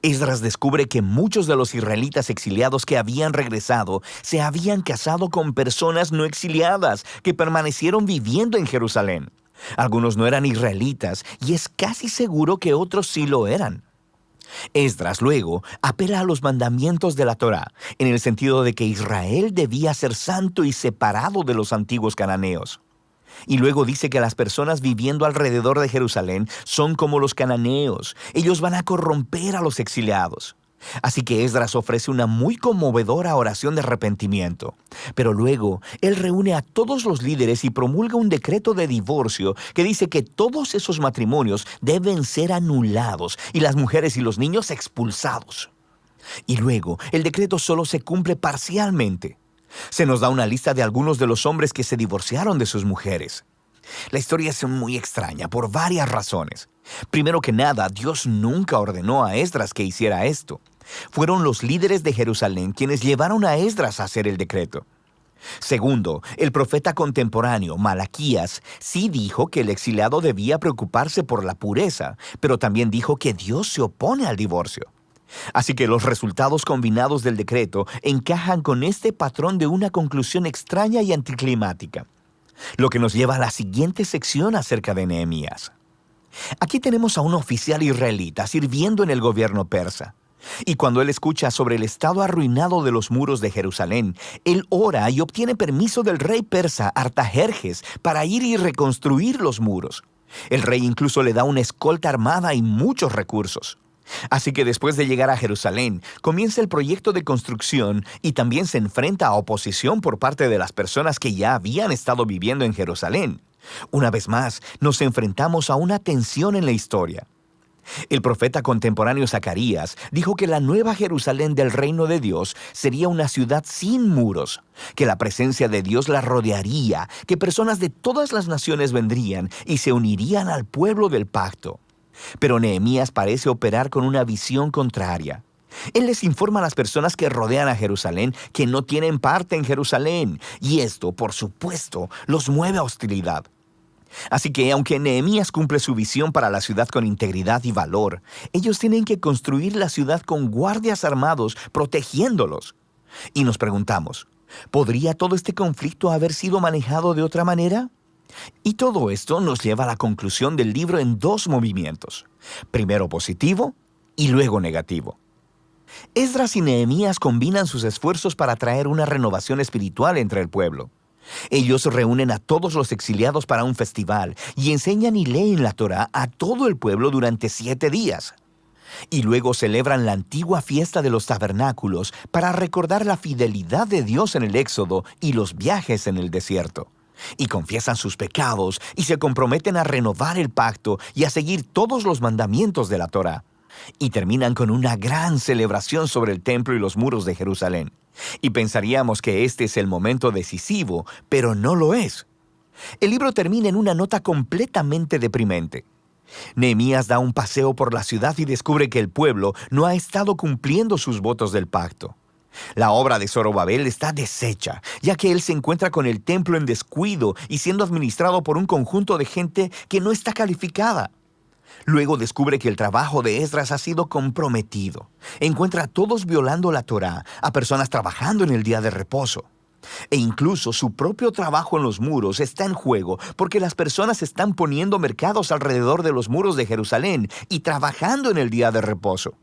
Esdras descubre que muchos de los israelitas exiliados que habían regresado se habían casado con personas no exiliadas que permanecieron viviendo en Jerusalén. Algunos no eran israelitas y es casi seguro que otros sí lo eran. Esdras luego apela a los mandamientos de la Torá, en el sentido de que Israel debía ser santo y separado de los antiguos cananeos. Y luego dice que las personas viviendo alrededor de Jerusalén son como los cananeos. Ellos van a corromper a los exiliados. Así que Esdras ofrece una muy conmovedora oración de arrepentimiento. Pero luego, él reúne a todos los líderes y promulga un decreto de divorcio que dice que todos esos matrimonios deben ser anulados y las mujeres y los niños expulsados. Y luego, el decreto solo se cumple parcialmente. Se nos da una lista de algunos de los hombres que se divorciaron de sus mujeres. La historia es muy extraña por varias razones. Primero que nada, Dios nunca ordenó a Esdras que hiciera esto. Fueron los líderes de Jerusalén quienes llevaron a Esdras a hacer el decreto. Segundo, el profeta contemporáneo, Malaquías, sí dijo que el exiliado debía preocuparse por la pureza, pero también dijo que Dios se opone al divorcio. Así que los resultados combinados del decreto encajan con este patrón de una conclusión extraña y anticlimática. Lo que nos lleva a la siguiente sección acerca de Nehemías. Aquí tenemos a un oficial israelita sirviendo en el gobierno persa. Y cuando él escucha sobre el estado arruinado de los muros de Jerusalén, él ora y obtiene permiso del rey persa Artajerjes para ir y reconstruir los muros. El rey incluso le da una escolta armada y muchos recursos. Así que después de llegar a Jerusalén, comienza el proyecto de construcción y también se enfrenta a oposición por parte de las personas que ya habían estado viviendo en Jerusalén. Una vez más, nos enfrentamos a una tensión en la historia. El profeta contemporáneo Zacarías dijo que la nueva Jerusalén del reino de Dios sería una ciudad sin muros, que la presencia de Dios la rodearía, que personas de todas las naciones vendrían y se unirían al pueblo del pacto. Pero Nehemías parece operar con una visión contraria. Él les informa a las personas que rodean a Jerusalén que no tienen parte en Jerusalén, y esto, por supuesto, los mueve a hostilidad. Así que, aunque Nehemías cumple su visión para la ciudad con integridad y valor, ellos tienen que construir la ciudad con guardias armados protegiéndolos. Y nos preguntamos, ¿podría todo este conflicto haber sido manejado de otra manera? Y todo esto nos lleva a la conclusión del libro en dos movimientos, primero positivo y luego negativo. Esdras y Nehemías combinan sus esfuerzos para traer una renovación espiritual entre el pueblo. Ellos reúnen a todos los exiliados para un festival y enseñan y leen la Torá a todo el pueblo durante 7 días. Y luego celebran la antigua fiesta de los tabernáculos para recordar la fidelidad de Dios en el Éxodo y los viajes en el desierto. Y confiesan sus pecados y se comprometen a renovar el pacto y a seguir todos los mandamientos de la Torá. Y terminan con una gran celebración sobre el templo y los muros de Jerusalén. Y pensaríamos que este es el momento decisivo, pero no lo es. El libro termina en una nota completamente deprimente. Nehemías da un paseo por la ciudad y descubre que el pueblo no ha estado cumpliendo sus votos del pacto. La obra de Zorobabel está deshecha, ya que él se encuentra con el templo en descuido y siendo administrado por un conjunto de gente que no está calificada. Luego descubre que el trabajo de Esdras ha sido comprometido. Encuentra a todos violando la Torá, a personas trabajando en el día de reposo. E incluso su propio trabajo en los muros está en juego porque las personas están poniendo mercados alrededor de los muros de Jerusalén y trabajando en el día de reposo.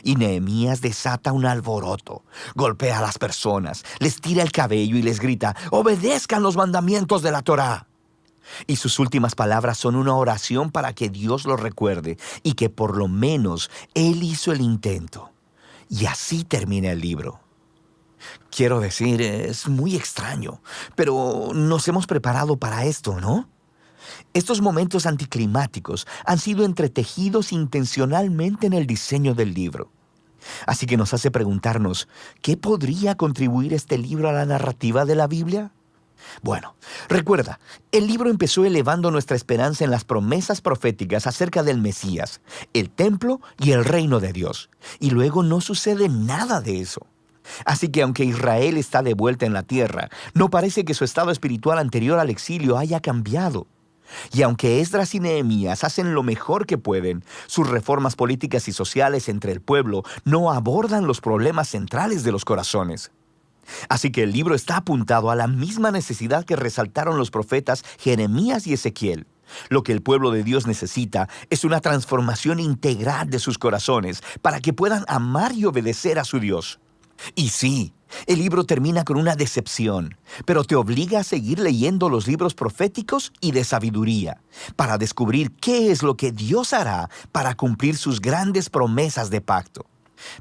Y Nehemías desata un alboroto, golpea a las personas, les tira el cabello y les grita: «¡Obedezcan los mandamientos de la Torá!». Y sus últimas palabras son una oración para que Dios lo recuerde y que por lo menos él hizo el intento. Y así termina el libro. Quiero decir, es muy extraño, pero nos hemos preparado para esto, ¿no? Estos momentos anticlimáticos han sido entretejidos intencionalmente en el diseño del libro. Así que nos hace preguntarnos, ¿qué podría contribuir este libro a la narrativa de la Biblia? Bueno, recuerda, el libro empezó elevando nuestra esperanza en las promesas proféticas acerca del Mesías, el templo y el reino de Dios. Y luego no sucede nada de eso. Así que aunque Israel está de vuelta en la tierra, no parece que su estado espiritual anterior al exilio haya cambiado. Y aunque Esdras y Nehemías hacen lo mejor que pueden, sus reformas políticas y sociales entre el pueblo no abordan los problemas centrales de los corazones. Así que el libro está apuntado a la misma necesidad que resaltaron los profetas Jeremías y Ezequiel. Lo que el pueblo de Dios necesita es una transformación integral de sus corazones para que puedan amar y obedecer a su Dios. Y sí, el libro termina con una decepción, pero te obliga a seguir leyendo los libros proféticos y de sabiduría, para descubrir qué es lo que Dios hará para cumplir sus grandes promesas de pacto.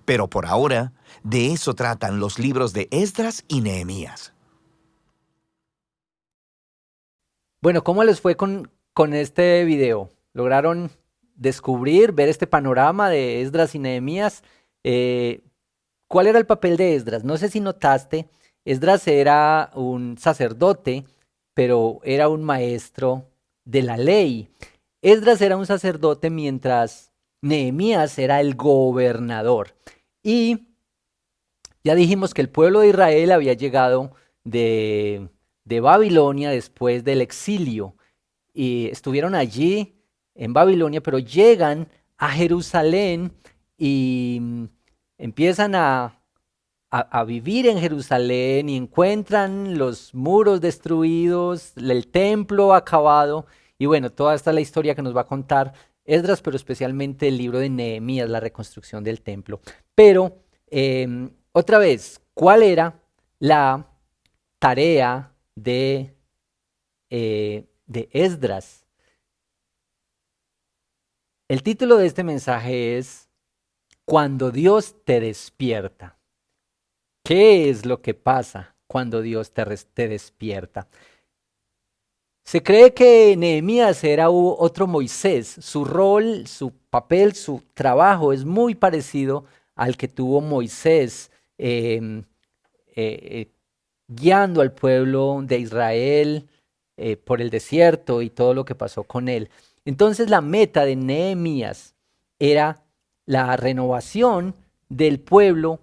Pero por ahora, de eso tratan los libros de Esdras y Nehemías. Bueno, ¿cómo les fue con este video? ¿Lograron descubrir, ver este panorama de Esdras y Nehemías? ¿Cuál era el papel de Esdras? No sé si notaste, Esdras era un sacerdote, pero era un maestro de la ley. Esdras era un sacerdote mientras Nehemías era el gobernador. Y ya dijimos que el pueblo de Israel había llegado de Babilonia después del exilio. Y estuvieron allí en Babilonia, pero llegan a Jerusalén y empiezan a vivir en Jerusalén y encuentran los muros destruidos, el templo acabado. Y bueno, toda esta es la historia que nos va a contar Esdras, pero especialmente el libro de Nehemías, la reconstrucción del templo. Pero, otra vez, ¿cuál era la tarea de Esdras? El título de este mensaje es Cuando Dios te despierta. ¿Qué es lo que pasa cuando Dios te despierta? Se cree que Nehemías era otro Moisés. Su rol, su papel, su trabajo es muy parecido al que tuvo Moisés guiando al pueblo de Israel por el desierto y todo lo que pasó con él. Entonces la meta de Nehemías era la renovación del pueblo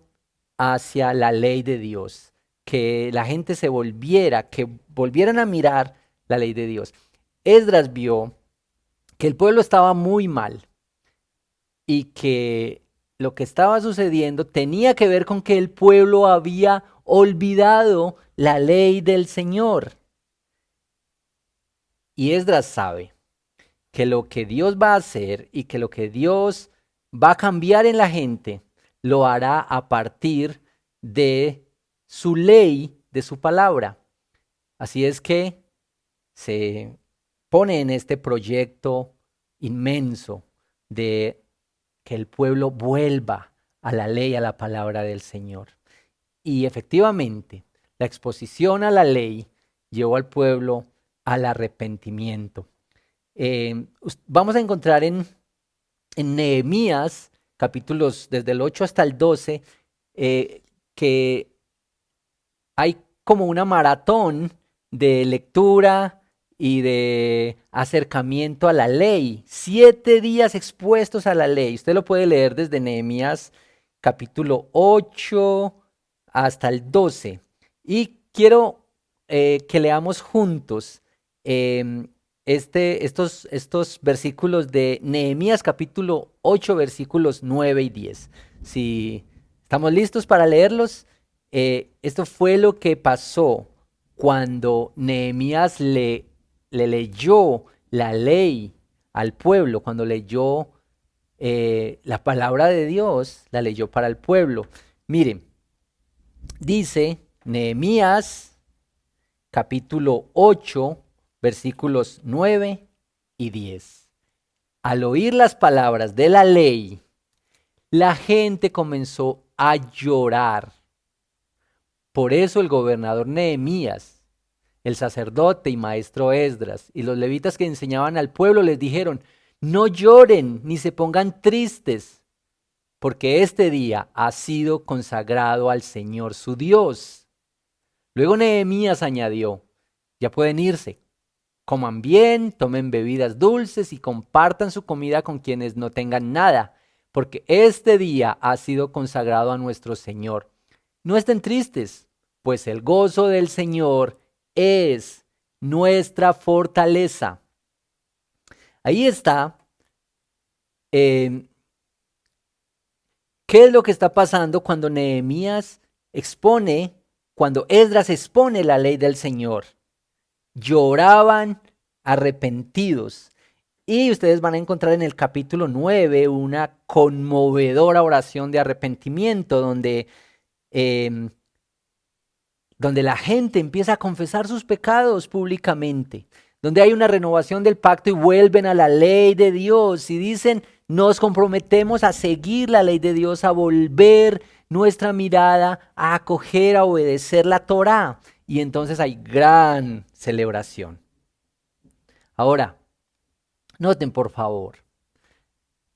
hacia la ley de Dios, que la gente se volviera, que volvieran a mirar la ley de Dios. Esdras vio que el pueblo estaba muy mal y que lo que estaba sucediendo tenía que ver con que el pueblo había olvidado la ley del Señor. Y Esdras sabe que lo que Dios va a hacer y que lo que Dios va a cambiar en la gente, lo hará a partir de su ley, de su palabra. Así es que se pone en este proyecto inmenso de que el pueblo vuelva a la ley, a la palabra del Señor. Y efectivamente, la exposición a la ley llevó al pueblo al arrepentimiento. Vamos a encontrar en Nehemías, capítulos desde el 8 hasta el 12, que hay como una maratón de lectura y de acercamiento a la ley. 7 días expuestos a la ley. Usted lo puede leer desde Nehemías capítulo 8 hasta el 12. Y quiero que leamos juntos estos versículos de Nehemías capítulo 8, versículos 9 y 10. Si estamos listos para leerlos, esto fue lo que pasó cuando Nehemías le leyó la ley al pueblo, cuando leyó la palabra de Dios, la leyó para el pueblo. Miren, dice Nehemías capítulo 8, versículos 9 y 10. Al oír las palabras de la ley, la gente comenzó a llorar. Por eso el gobernador Nehemías, el sacerdote y maestro Esdras y los levitas que enseñaban al pueblo les dijeron: no lloren ni se pongan tristes, porque este día ha sido consagrado al Señor su Dios. Luego Nehemías añadió: ya pueden irse, coman bien, tomen bebidas dulces y compartan su comida con quienes no tengan nada, porque este día ha sido consagrado a nuestro Señor. No estén tristes, pues el gozo del Señor es nuestra fortaleza. Ahí está. ¿Qué es lo que está pasando cuando Nehemías expone, cuando Esdras expone la ley del Señor? Lloraban arrepentidos. Y ustedes van a encontrar en el capítulo 9 una conmovedora oración de arrepentimiento donde donde la gente empieza a confesar sus pecados públicamente, donde hay una renovación del pacto y vuelven a la ley de Dios y dicen, nos comprometemos a seguir la ley de Dios, a volver nuestra mirada a acoger, a obedecer la Torá. Y entonces hay gran celebración. Ahora, noten por favor,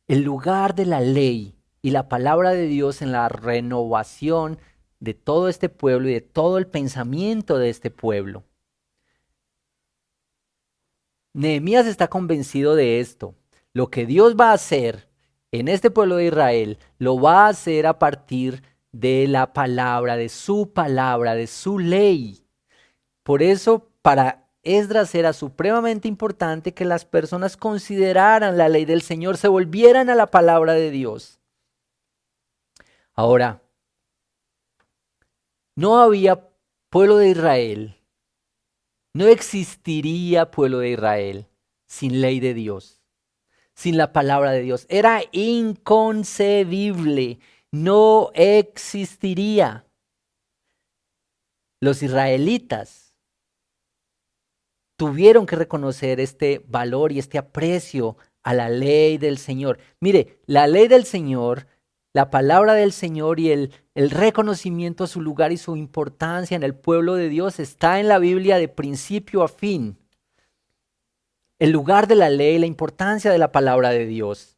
el lugar de la ley y la palabra de Dios en la renovación de todo este pueblo y de todo el pensamiento de este pueblo. Nehemías está convencido de esto. Lo que Dios va a hacer en este pueblo de Israel, lo va a hacer a partir de la palabra, de su ley. Por eso, para Esdras era supremamente importante que las personas consideraran la ley del Señor, se volvieran a la palabra de Dios. Ahora, no había pueblo de Israel, no existiría pueblo de Israel sin ley de Dios, sin la palabra de Dios. Era inconcebible, no existiría. Los israelitas tuvieron que reconocer este valor y este aprecio a la ley del Señor. Mire, la ley del Señor, la palabra del Señor y el reconocimiento a su lugar y su importancia en el pueblo de Dios está en la Biblia de principio a fin. El lugar de la ley, la importancia de la palabra de Dios.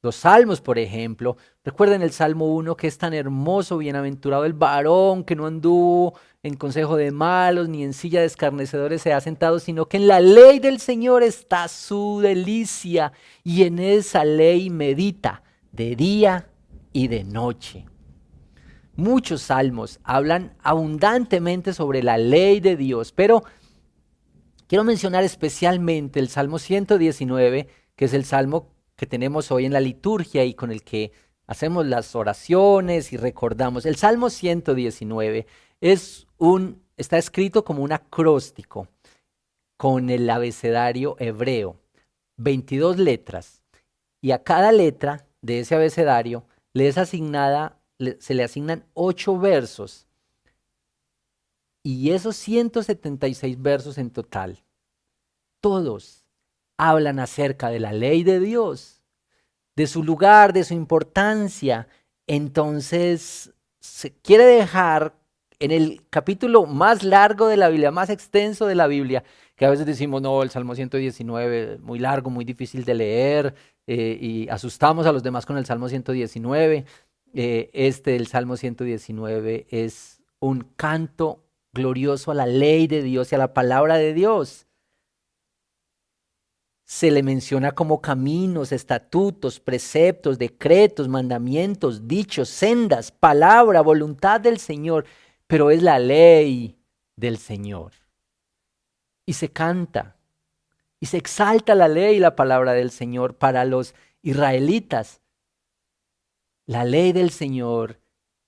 Los salmos, por ejemplo, recuerden el Salmo 1 que es tan hermoso, bienaventurado el varón que no anduvo en consejo de malos, ni en silla de escarnecedores se ha sentado, sino que en la ley del Señor está su delicia y en esa ley medita de día y de noche. Muchos salmos hablan abundantemente sobre la ley de Dios, pero quiero mencionar especialmente el Salmo 119, que es el salmo que tenemos hoy en la liturgia y con el que hacemos las oraciones y recordamos. El Salmo 119 está escrito como un acróstico con el abecedario hebreo, 22 letras, y a cada letra de ese abecedario se le asignan 8 versos, y esos 176 versos en total, todos hablan acerca de la ley de Dios, de su lugar, de su importancia. Entonces, se quiere dejar en el capítulo más largo de la Biblia, más extenso de la Biblia, que a veces decimos, no, el Salmo 119, muy largo, muy difícil de leer, y asustamos a los demás con el Salmo 119. El Salmo 119 es un canto glorioso a la ley de Dios y a la palabra de Dios. Se le menciona como caminos, estatutos, preceptos, decretos, mandamientos, dichos, sendas, palabra, voluntad del Señor, pero es la ley del Señor. Y se canta, y se exalta la ley y la palabra del Señor para los israelitas. La ley del Señor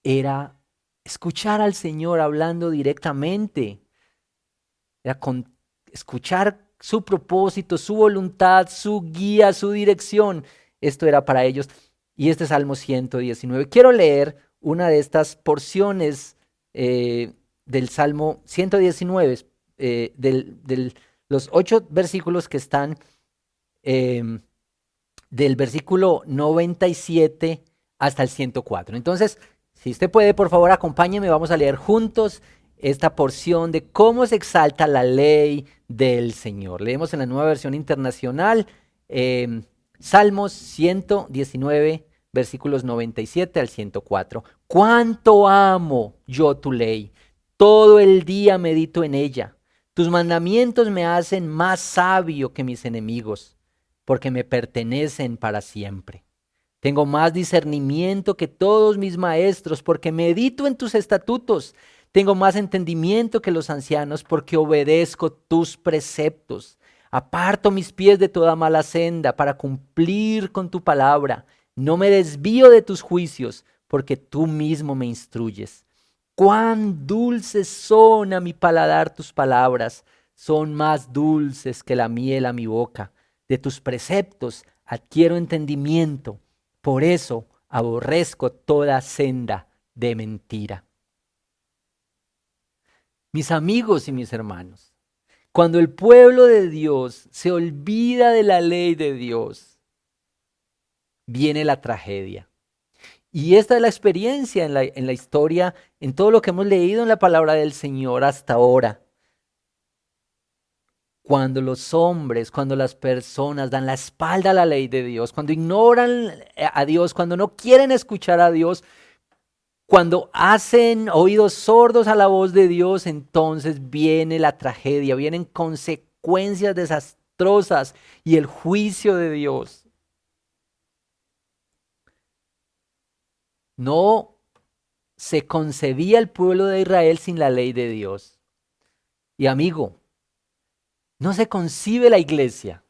era escuchar al Señor hablando directamente, era escuchar su propósito, su voluntad, su guía, su dirección. Esto era para ellos. Y este Salmo 119. Quiero leer una de estas porciones del Salmo 119, los 8 versículos que están del versículo 97 hasta el 104. Entonces, si usted puede, por favor, acompáñeme, vamos a leer juntos esta porción de cómo se exalta la ley del Señor. Leemos en la Nueva Versión Internacional, Salmos 119, versículos 97 al 104. Cuánto amo yo tu ley, todo el día medito en ella. Tus mandamientos me hacen más sabio que mis enemigos, porque me pertenecen para siempre. Tengo más discernimiento que todos mis maestros, porque medito en tus estatutos. Tengo más entendimiento que los ancianos, porque obedezco tus preceptos. Aparto mis pies de toda mala senda para cumplir con tu palabra. No me desvío de tus juicios, porque tú mismo me instruyes. Cuán dulces son a mi paladar tus palabras, son más dulces que la miel a mi boca. De tus preceptos adquiero entendimiento, por eso aborrezco toda senda de mentira. Mis amigos y mis hermanos, cuando el pueblo de Dios se olvida de la ley de Dios, viene la tragedia. Y esta es la experiencia en la historia, en todo lo que hemos leído en la palabra del Señor hasta ahora. Cuando los hombres, cuando las personas dan la espalda a la ley de Dios, cuando ignoran a Dios, cuando no quieren escuchar a Dios, cuando hacen oídos sordos a la voz de Dios, entonces viene la tragedia, vienen consecuencias desastrosas y el juicio de Dios. No se concebía el pueblo de Israel sin la ley de Dios. Y amigo, no se concibe la iglesia.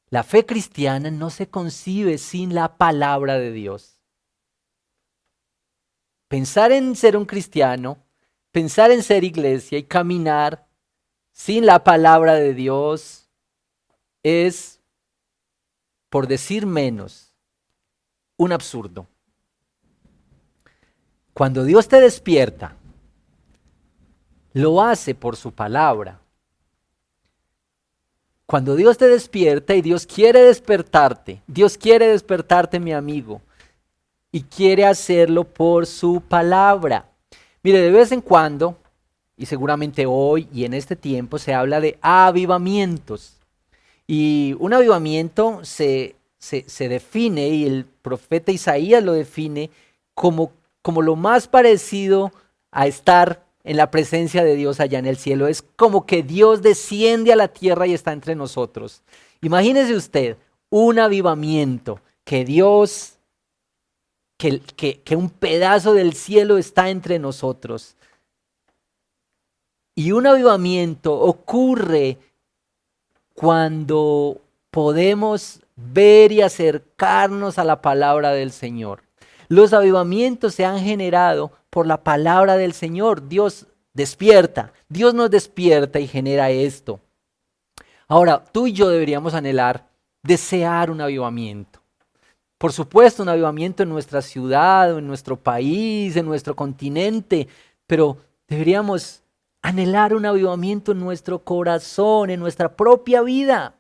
La fe cristiana no se concibe sin la palabra de Dios. Pensar en ser un cristiano, pensar en ser iglesia y caminar sin la palabra de Dios es, por decir menos, un absurdo. Cuando Dios te despierta, lo hace por su palabra. Cuando Dios te despierta y Dios quiere despertarte, mi amigo, y quiere hacerlo por su palabra. Mire, de vez en cuando, y seguramente hoy y en este tiempo, se habla de avivamientos. Y un avivamiento se define, y el profeta Isaías lo define como lo más parecido a estar en la presencia de Dios allá en el cielo. Es como que Dios desciende a la tierra y está entre nosotros. Imagínese usted un avivamiento, que Dios, que un pedazo del cielo está entre nosotros. Y un avivamiento ocurre cuando podemos ver y acercarnos a la palabra del Señor. Los avivamientos se han generado por la palabra del Señor. Dios despierta, Dios nos despierta y genera esto. Ahora, tú y yo deberíamos anhelar, desear un avivamiento. Por supuesto, un avivamiento en nuestra ciudad, en nuestro país, en nuestro continente, pero deberíamos anhelar un avivamiento en nuestro corazón, en nuestra propia vida.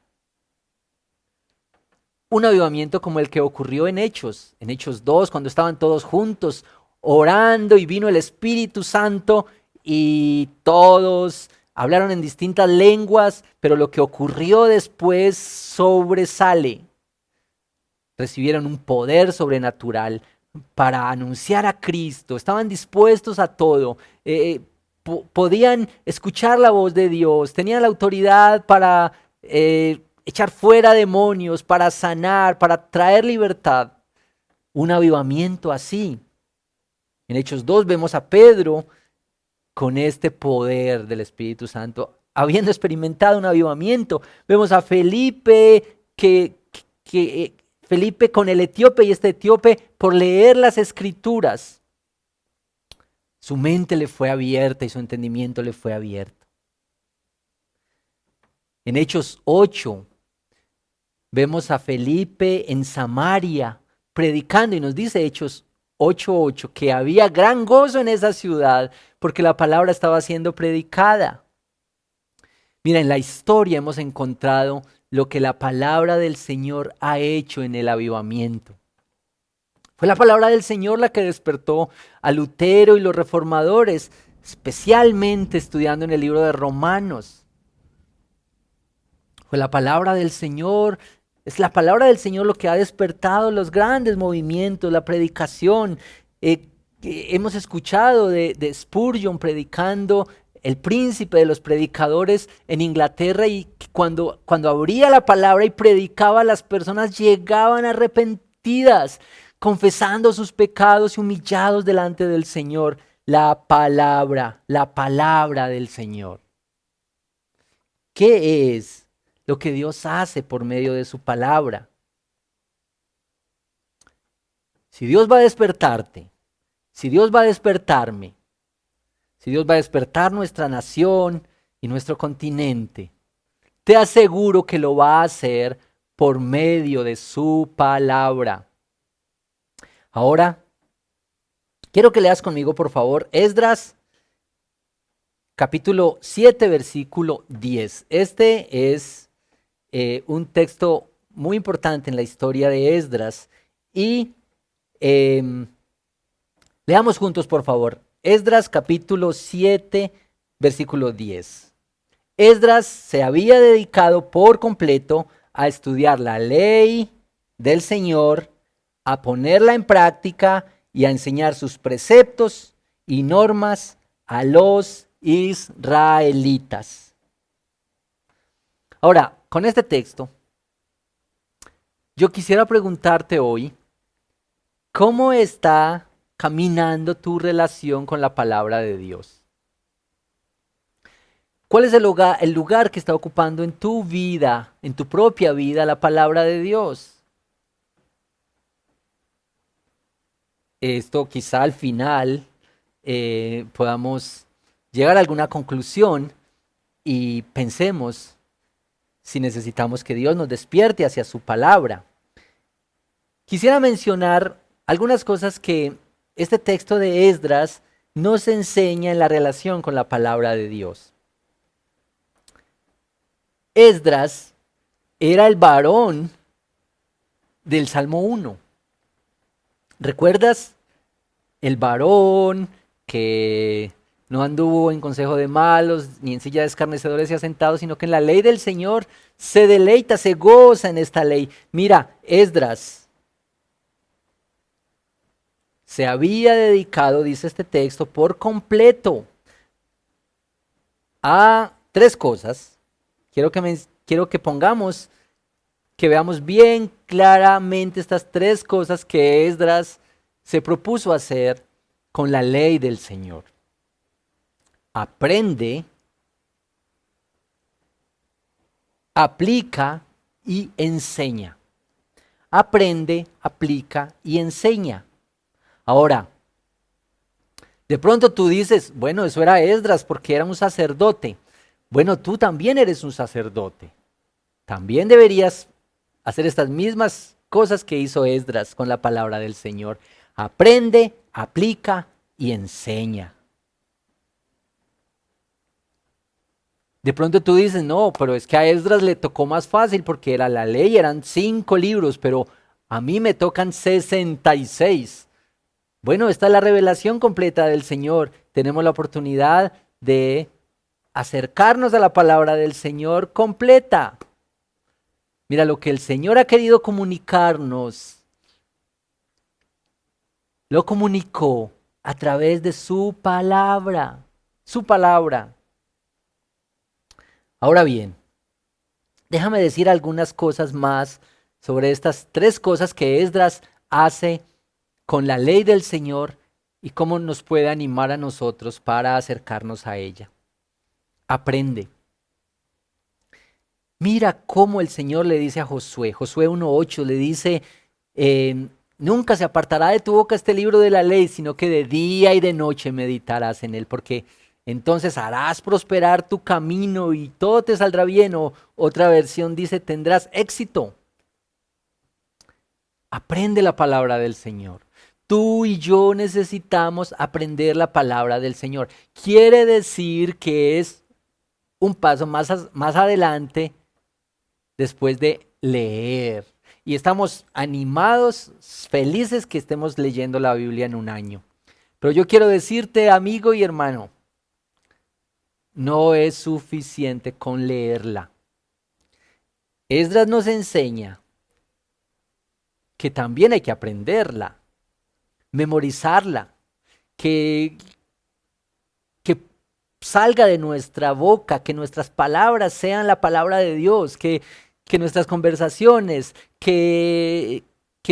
Un avivamiento como el que ocurrió en Hechos 2, cuando estaban todos juntos orando y vino el Espíritu Santo y todos hablaron en distintas lenguas, pero lo que ocurrió después sobresale. Recibieron un poder sobrenatural para anunciar a Cristo, estaban dispuestos a todo, podían escuchar la voz de Dios, tenían la autoridad para echar fuera demonios, para sanar, para traer libertad. Un avivamiento así. En Hechos 2 vemos a Pedro con este poder del Espíritu Santo, habiendo experimentado un avivamiento. Vemos a Felipe, Felipe con el etíope, y este etíope, por leer las Escrituras, su mente le fue abierta y su entendimiento le fue abierto. En Hechos 8 vemos a Felipe en Samaria predicando, y nos dice Hechos 8:8 que había gran gozo en esa ciudad porque la palabra estaba siendo predicada. Mira, en la historia hemos encontrado lo que la palabra del Señor ha hecho en el avivamiento. Fue la palabra del Señor la que despertó a Lutero y los reformadores, especialmente estudiando en el libro de Romanos. Fue la palabra del Señor, es la palabra del Señor lo que ha despertado los grandes movimientos, la predicación. Hemos escuchado de Spurgeon predicando, el príncipe de los predicadores en Inglaterra, y cuando abría la palabra y predicaba, las personas llegaban arrepentidas, confesando sus pecados y humillados delante del Señor. La palabra del Señor. ¿Qué es lo que Dios hace por medio de su palabra? Si Dios va a despertarte, si Dios va a despertarme, si Dios va a despertar nuestra nación y nuestro continente, te aseguro que lo va a hacer por medio de su palabra. Ahora, Quiero que leas conmigo, por favor, Esdras, capítulo 7, versículo 10. Este es un texto muy importante en la historia de Esdras. Y leamos juntos, por favor. Esdras, capítulo 7, versículo 10. Esdras se había dedicado por completo a estudiar la ley del Señor, a ponerla en práctica y a enseñar sus preceptos y normas a los israelitas. Ahora, con este texto, yo quisiera preguntarte hoy, ¿cómo está caminando tu relación con la palabra de Dios? ¿Cuál es el lugar que está ocupando en tu vida, en tu propia vida, la palabra de Dios? Esto quizá al final podamos llegar a alguna conclusión y pensemos si necesitamos que Dios nos despierte hacia su palabra. Quisiera mencionar algunas cosas que este texto de Esdras nos enseña en la relación con la palabra de Dios. Esdras era el varón del Salmo 1. ¿Recuerdas? El varón que no anduvo en consejo de malos, ni en silla de escarnecedores se ha sentado, sino que en la ley del Señor se deleita, se goza en esta ley. Mira, Esdras se había dedicado, dice este texto, por completo a tres cosas. Quiero que pongamos, que veamos bien claramente estas tres cosas que Esdras se propuso hacer con la ley del Señor. Aprende, aplica y enseña. Aprende, aplica y enseña. Ahora, de pronto tú dices, bueno, eso era Esdras porque era un sacerdote. Bueno, tú también eres un sacerdote. También deberías hacer estas mismas cosas que hizo Esdras con la palabra del Señor. Aprende, aplica y enseña. De pronto tú dices, no, pero es que a Esdras le tocó más fácil porque era la ley, eran 5 libros, pero a mí me tocan 66. Bueno, esta es la revelación completa del Señor. Tenemos la oportunidad de acercarnos a la palabra del Señor completa. Mira, lo que el Señor ha querido comunicarnos, lo comunicó a través de su palabra. Su palabra. Ahora bien, déjame decir algunas cosas más sobre estas tres cosas que Esdras hace con la ley del Señor y cómo nos puede animar a nosotros para acercarnos a ella. Aprende. Mira cómo el Señor le dice a Josué, Josué 1:8 le dice, nunca se apartará de tu boca este libro de la ley, sino que de día y de noche meditarás en él, porque entonces harás prosperar tu camino y todo te saldrá bien. O otra versión dice, tendrás éxito. Aprende la palabra del Señor. Tú y yo necesitamos aprender la palabra del Señor. Quiere decir que es un paso más adelante después de leer. Y estamos animados, felices que estemos leyendo la Biblia en un año. Pero yo quiero decirte, amigo y hermano, no es suficiente con leerla. Esdras nos enseña que también hay que aprenderla, memorizarla, que salga de nuestra boca, que nuestras palabras sean la palabra de Dios, que nuestras conversaciones, que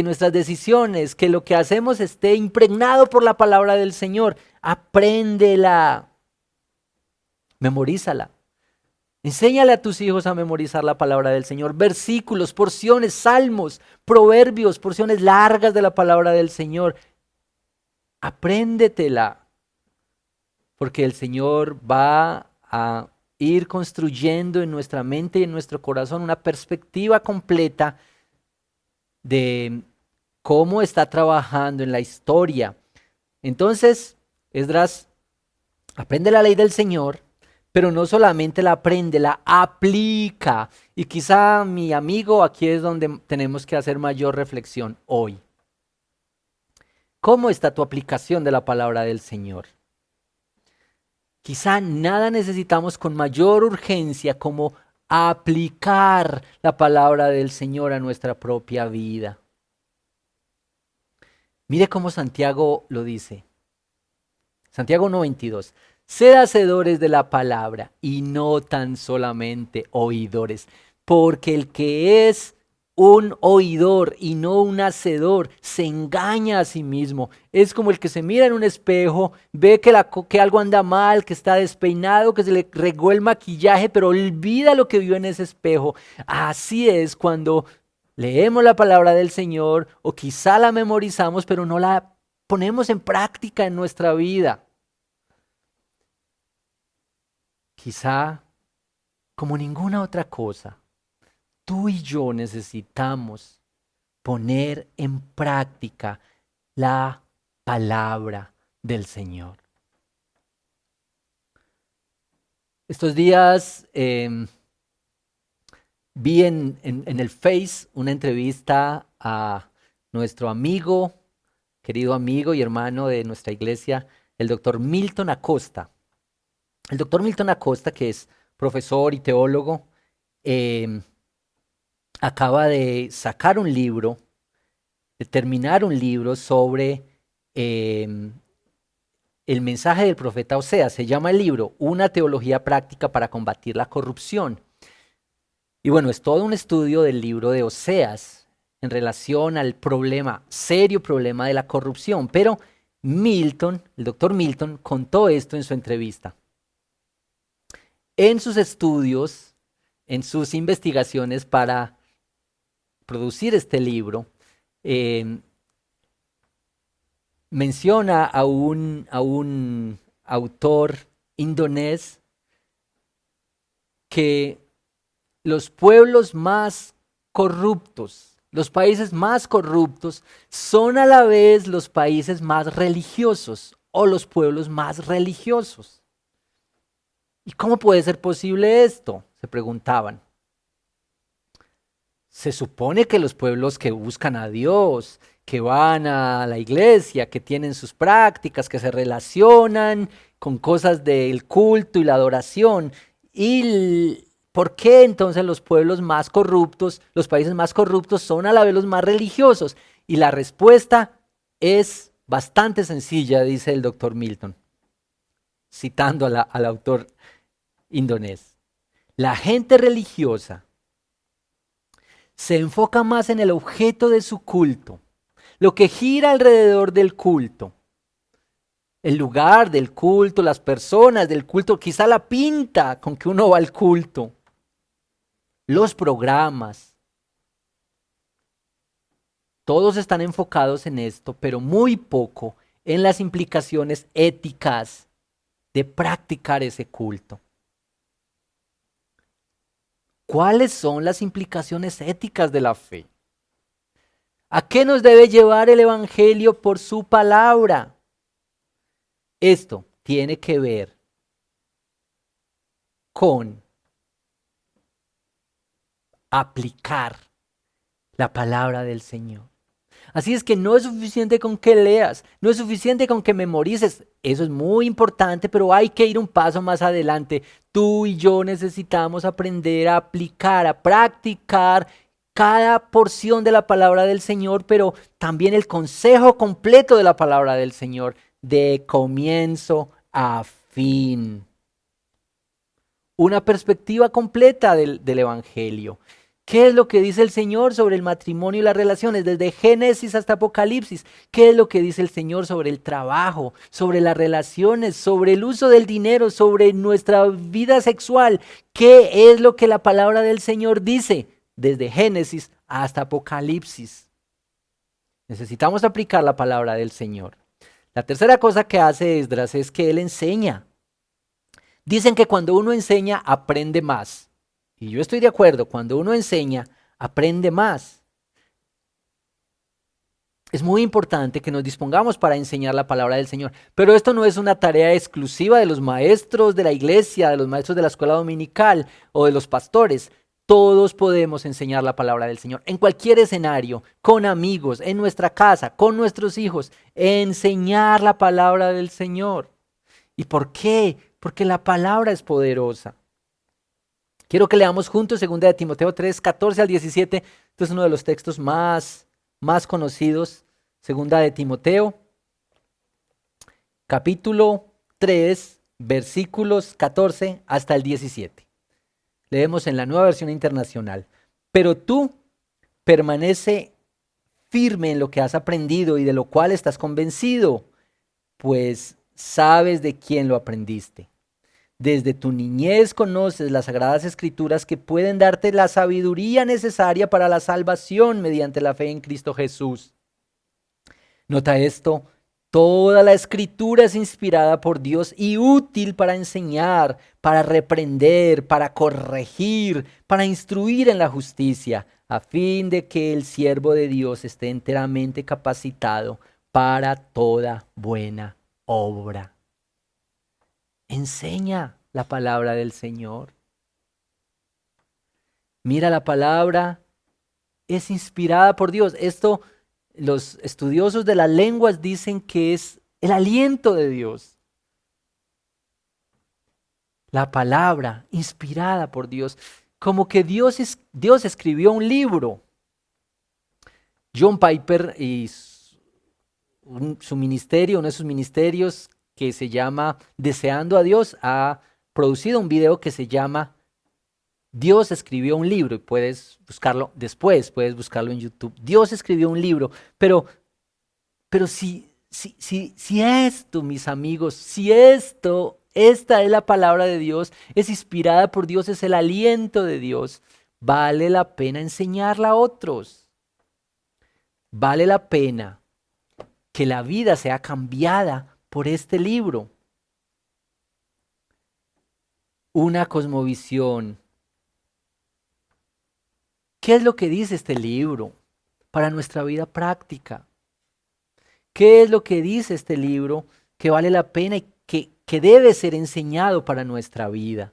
nuestras decisiones, que lo que hacemos esté impregnado por la palabra del Señor. Apréndela, memorízala. Enséñale a tus hijos a memorizar la palabra del Señor, versículos, porciones, salmos, proverbios, porciones largas de la palabra del Señor. Apréndetela, porque el Señor va a ir construyendo en nuestra mente y en nuestro corazón una perspectiva completa de cómo está trabajando en la historia Entonces, Esdras aprende la ley del Señor, pero no solamente la aprende, la aplica. Y quizá, mi amigo, aquí es donde tenemos que hacer mayor reflexión hoy. ¿Cómo está tu aplicación de la palabra del Señor? Quizá nada necesitamos con mayor urgencia como aplicar la palabra del Señor a nuestra propia vida. Mire cómo Santiago lo dice. Santiago 1:22. Sed hacedores de la palabra y no tan solamente oidores, porque el que es un oidor y no un hacedor se engaña a sí mismo. Es como el que se mira en un espejo, ve que algo anda mal, que está despeinado, que se le regó el maquillaje, pero olvida lo que vio en ese espejo. Así es cuando leemos la palabra del Señor o quizá la memorizamos, pero no la ponemos en práctica en nuestra vida. Quizá, como ninguna otra cosa, tú y yo necesitamos poner en práctica la palabra del Señor. Estos días vi en el Face una entrevista a nuestro amigo, querido amigo y hermano de nuestra iglesia, el doctor Milton Acosta. El doctor Milton Acosta, que es profesor y teólogo, acaba de sacar un libro, de terminar un libro sobre el mensaje del profeta Oseas. Se llama el libro Una teología práctica para combatir la corrupción. Y bueno, es todo un estudio del libro de Oseas en relación al serio problema de la corrupción. Pero Milton, el doctor Milton, contó esto en su entrevista. En sus estudios, en sus investigaciones para producir este libro, menciona a un autor indonés que los pueblos más corruptos, los países más corruptos, son a la vez los países más religiosos o los pueblos más religiosos. ¿Y cómo puede ser posible esto?, se preguntaban. Se supone que los pueblos que buscan a Dios, que van a la iglesia, que tienen sus prácticas, que se relacionan con cosas del culto y la adoración. ¿Y por qué entonces los pueblos más corruptos, los países más corruptos son a la vez los más religiosos? Y la respuesta es bastante sencilla, dice el doctor Milton, citando al autor indonés. La gente religiosa se enfoca más en el objeto de su culto, lo que gira alrededor del culto, el lugar del culto, las personas del culto, quizá la pinta con que uno va al culto, los programas. Todos están enfocados en esto, pero muy poco en las implicaciones éticas de practicar ese culto. ¿Cuáles son las implicaciones éticas de la fe? ¿A qué nos debe llevar el Evangelio por su palabra? Esto tiene que ver con aplicar la palabra del Señor. Así es que no es suficiente con que leas, no es suficiente con que memorices. Eso es muy importante, pero hay que ir un paso más adelante. Tú y yo necesitamos aprender a aplicar, a practicar cada porción de la palabra del Señor, pero también el consejo completo de la palabra del Señor, de comienzo a fin. Una perspectiva completa del Evangelio. ¿Qué es lo que dice el Señor sobre el matrimonio y las relaciones? Desde Génesis hasta Apocalipsis. ¿Qué es lo que dice el Señor sobre el trabajo, sobre las relaciones, sobre el uso del dinero, sobre nuestra vida sexual? ¿Qué es lo que la palabra del Señor dice? Desde Génesis hasta Apocalipsis. Necesitamos aplicar la palabra del Señor. La tercera cosa que hace Esdras es que él enseña. Dicen que cuando uno enseña, aprende más. Y yo estoy de acuerdo, cuando uno enseña, aprende más. Es muy importante que nos dispongamos para enseñar la palabra del Señor, pero esto no es una tarea exclusiva de los maestros de la iglesia, de los maestros de la escuela dominical o de los pastores. Todos podemos enseñar la palabra del Señor en cualquier escenario, con amigos, en nuestra casa, con nuestros hijos, enseñar la palabra del Señor. ¿Y por qué? Porque la palabra es poderosa. Quiero que leamos juntos 2 de Timoteo 3, 14 al 17. Este es uno de los textos más conocidos. 2 de Timoteo, capítulo 3, versículos 14 hasta el 17. Leemos en la Nueva Versión Internacional. Pero tú permanece firme en lo que has aprendido y de lo cual estás convencido, pues sabes de quién lo aprendiste. Desde tu niñez conoces las Sagradas Escrituras que pueden darte la sabiduría necesaria para la salvación mediante la fe en Cristo Jesús. Nota esto, toda la Escritura es inspirada por Dios y útil para enseñar, para reprender, para corregir, para instruir en la justicia, a fin de que el siervo de Dios esté enteramente capacitado para toda buena obra. Enseña la palabra del Señor. Mira, la palabra es inspirada por Dios. Esto, los estudiosos de las lenguas dicen que es el aliento de Dios. La palabra inspirada por Dios. Como que Dios escribió un libro. John Piper y su ministerio, uno de sus ministerios, que se llama Deseando a Dios, ha producido un video que se llama Dios escribió un libro, y puedes buscarlo después, puedes buscarlo en YouTube. Dios escribió un libro, pero si esto, mis amigos, si esta es la palabra de Dios, es inspirada por Dios, es el aliento de Dios, vale la pena enseñarla a otros. Vale la pena que la vida sea cambiada por este libro. Una cosmovisión. ¿Qué es lo que dice este libro para nuestra vida práctica? ¿Qué es lo que dice este libro que vale la pena y que debe ser enseñado para nuestra vida?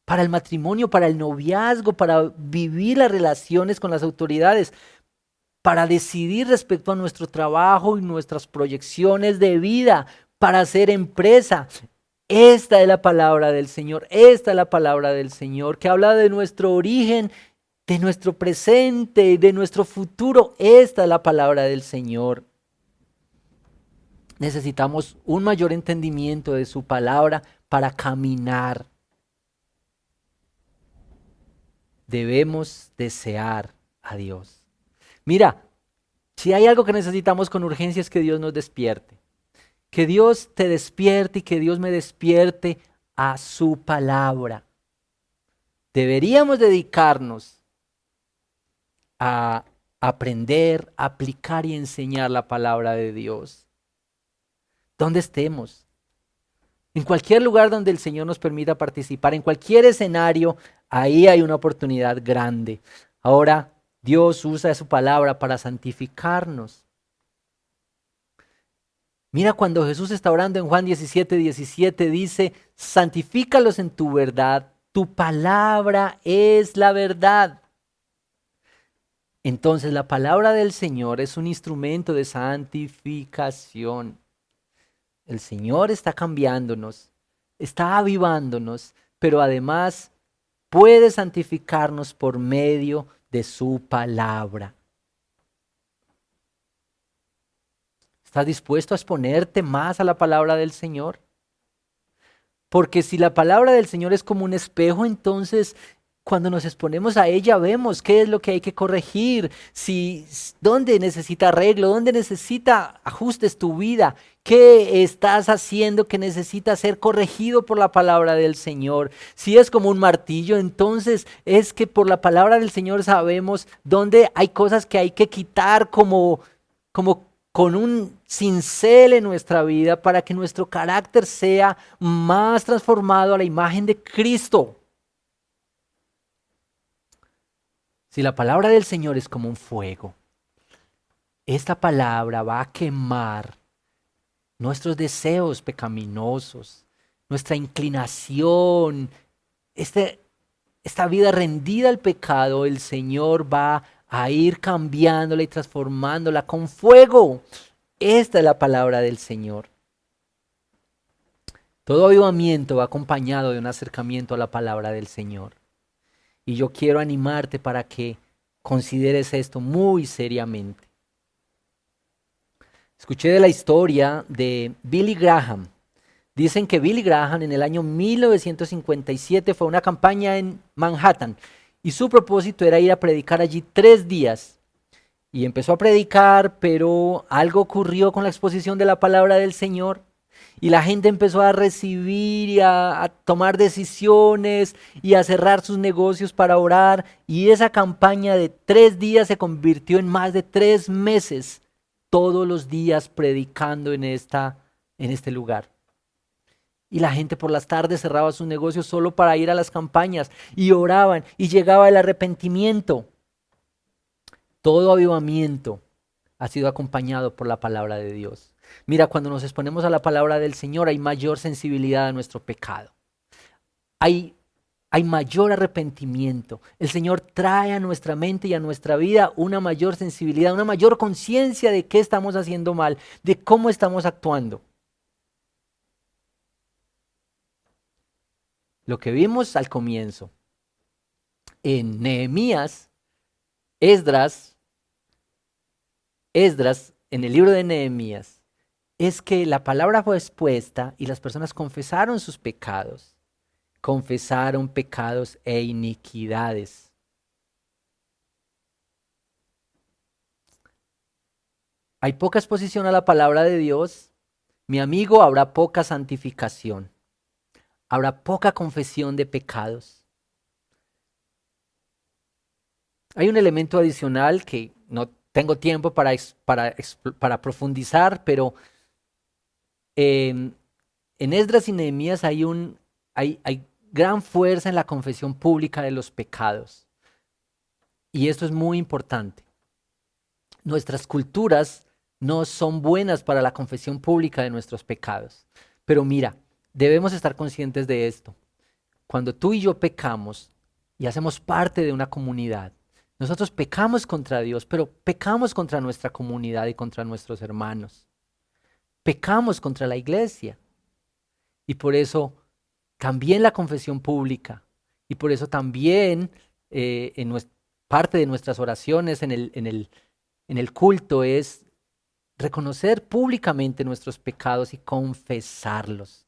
Para el matrimonio, para el noviazgo, para vivir las relaciones con las autoridades, para decidir respecto a nuestro trabajo y nuestras proyecciones de vida, para hacer empresa. Esta es la palabra del Señor, esta es la palabra del Señor, que habla de nuestro origen, de nuestro presente, de nuestro futuro. Esta es la palabra del Señor. Necesitamos un mayor entendimiento de su palabra para caminar. Debemos desear a Dios. Mira, si hay algo que necesitamos con urgencia es que Dios nos despierte. Que Dios te despierte y que Dios me despierte a su palabra. Deberíamos dedicarnos a aprender, aplicar y enseñar la palabra de Dios. Donde estemos. En cualquier lugar donde el Señor nos permita participar, en cualquier escenario, ahí hay una oportunidad grande. Ahora, Dios usa su palabra para santificarnos. Mira, cuando Jesús está orando en Juan 17:17 dice, santifícalos en tu verdad, tu palabra es la verdad. Entonces la palabra del Señor es un instrumento de santificación. El Señor está cambiándonos, está avivándonos, pero además puede santificarnos por medio de su palabra. ¿Estás dispuesto a exponerte más a la palabra del Señor? Porque si la palabra del Señor es como un espejo, entonces cuando nos exponemos a ella vemos qué es lo que hay que corregir, dónde necesita arreglo, dónde necesita ajustes tu vida, qué estás haciendo que necesita ser corregido por la palabra del Señor. Si es como un martillo, entonces es que por la palabra del Señor sabemos dónde hay cosas que hay que quitar como con un cincel en nuestra vida para que nuestro carácter sea más transformado a la imagen de Cristo. Si la palabra del Señor es como un fuego, esta palabra va a quemar nuestros deseos pecaminosos, nuestra inclinación, esta vida rendida al pecado. El Señor va a ir cambiándola y transformándola con fuego. Esta es la palabra del Señor. Todo avivamiento va acompañado de un acercamiento a la palabra del Señor. Y yo quiero animarte para que consideres esto muy seriamente. Escuché de la historia de Billy Graham. Dicen que Billy Graham en el año 1957 fue a una campaña en Manhattan y su propósito era ir a predicar allí 3 días. Y empezó a predicar, pero algo ocurrió con la exposición de la palabra del Señor. Y la gente empezó a recibir y a tomar decisiones y a cerrar sus negocios para orar. Y esa campaña de 3 días se convirtió en más de 3 meses, todos los días predicando en este lugar. Y la gente por las tardes cerraba sus negocios solo para ir a las campañas y oraban y llegaba el arrepentimiento. Todo avivamiento ha sido acompañado por la palabra de Dios. Mira, cuando nos exponemos a la palabra del Señor hay mayor sensibilidad a nuestro pecado. Hay mayor arrepentimiento. El Señor trae a nuestra mente y a nuestra vida una mayor sensibilidad, una mayor conciencia de qué estamos haciendo mal, de cómo estamos actuando. Lo que vimos al comienzo en Nehemías, Esdras, en el libro de Nehemías, es que la palabra fue expuesta y las personas confesaron sus pecados. Confesaron pecados e iniquidades. Hay poca exposición a la palabra de Dios. Mi amigo, habrá poca santificación. Habrá poca confesión de pecados. Hay un elemento adicional que no tengo tiempo para profundizar, pero en Esdras y Nehemías hay gran fuerza en la confesión pública de los pecados. Y esto es muy importante. Nuestras culturas no son buenas para la confesión pública de nuestros pecados. Pero mira, debemos estar conscientes de esto. Cuando tú y yo pecamos y hacemos parte de una comunidad, nosotros pecamos contra Dios, pero pecamos contra nuestra comunidad y contra nuestros hermanos. Pecamos contra la iglesia. Y por eso también la confesión pública, y por eso también parte de nuestras oraciones en el culto es reconocer públicamente nuestros pecados y confesarlos.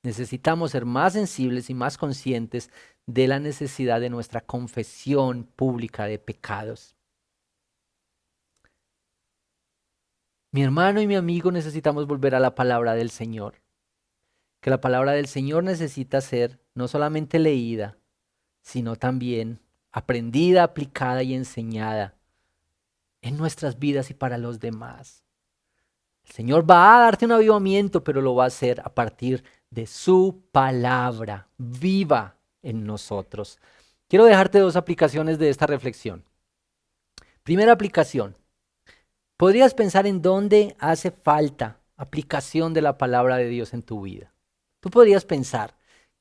Necesitamos ser más sensibles y más conscientes de la necesidad de nuestra confesión pública de pecados. Mi hermano y mi amigo, necesitamos volver a la palabra del Señor. Que la palabra del Señor necesita ser no solamente leída, sino también aprendida, aplicada y enseñada en nuestras vidas y para los demás. El Señor va a darte un avivamiento, pero lo va a hacer a partir de su palabra viva en nosotros. Quiero dejarte 2 aplicaciones de esta reflexión. Primera aplicación. ¿Podrías pensar en dónde hace falta aplicación de la palabra de Dios en tu vida? Tú podrías pensar,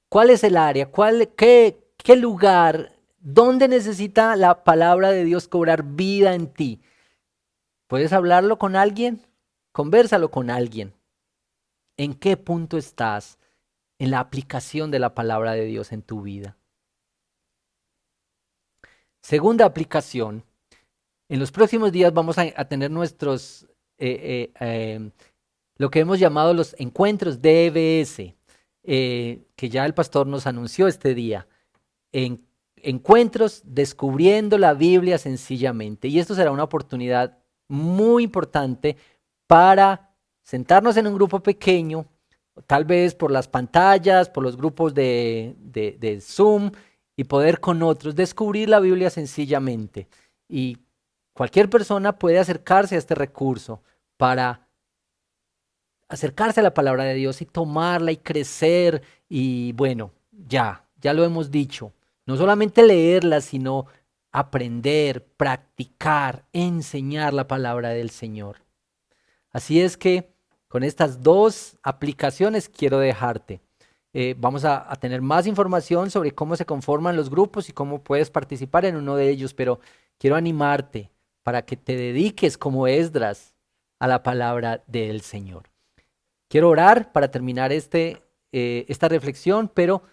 ¿cuál es el área? ¿Qué lugar? ¿Dónde necesita la palabra de Dios cobrar vida en ti? ¿Puedes hablarlo con alguien? Convérsalo con alguien. ¿En qué punto estás en la aplicación de la palabra de Dios en tu vida? Segunda aplicación. En los próximos días vamos a tener nuestros, lo que hemos llamado los encuentros DBS, que ya el pastor nos anunció este día. Encuentros descubriendo la Biblia sencillamente. Y esto será una oportunidad muy importante para sentarnos en un grupo pequeño, tal vez por las pantallas, por los grupos de Zoom, y poder con otros descubrir la Biblia sencillamente. Y cualquier persona puede acercarse a este recurso para acercarse a la palabra de Dios y tomarla y crecer. Y bueno, ya lo hemos dicho. No solamente leerla, sino aprender, practicar, enseñar la palabra del Señor. Así es que con estas dos aplicaciones quiero dejarte. Vamos a tener más información sobre cómo se conforman los grupos y cómo puedes participar en uno de ellos, pero quiero animarte para que te dediques como Esdras a la palabra del Señor. Quiero orar para terminar esta reflexión, pero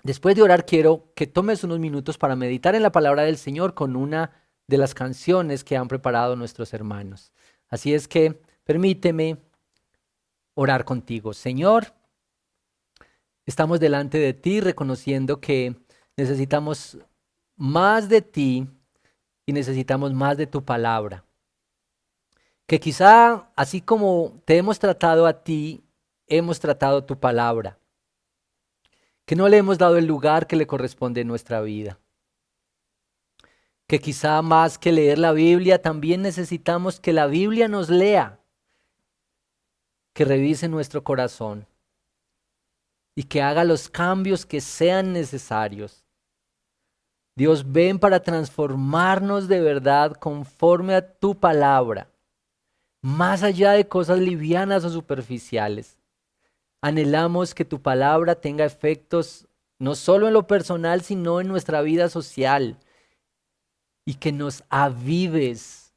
después de orar quiero que tomes unos minutos para meditar en la palabra del Señor con una de las canciones que han preparado nuestros hermanos. Así es que permíteme orar contigo. Señor, estamos delante de ti reconociendo que necesitamos más de ti y necesitamos más de tu palabra. Que quizá así como te hemos tratado a ti, hemos tratado tu palabra. Que no le hemos dado el lugar que le corresponde en nuestra vida. Que quizá más que leer la Biblia, también necesitamos que la Biblia nos lea. Que revise nuestro corazón. Y que haga los cambios que sean necesarios. Dios, ven para transformarnos de verdad conforme a tu palabra, más allá de cosas livianas o superficiales. Anhelamos que tu palabra tenga efectos no solo en lo personal, sino en nuestra vida social, y que nos avives,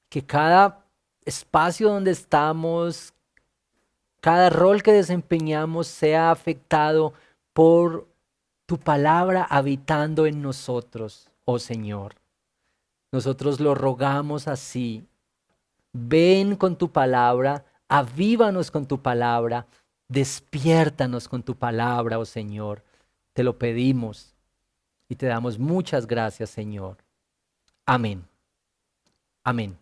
que cada espacio donde estamos, cada rol que desempeñamos sea afectado por tu palabra habitando en nosotros, oh Señor. Nosotros lo rogamos así. Ven con tu palabra, avívanos con tu palabra, despiértanos con tu palabra, oh Señor. Te lo pedimos y te damos muchas gracias, Señor. Amén. Amén.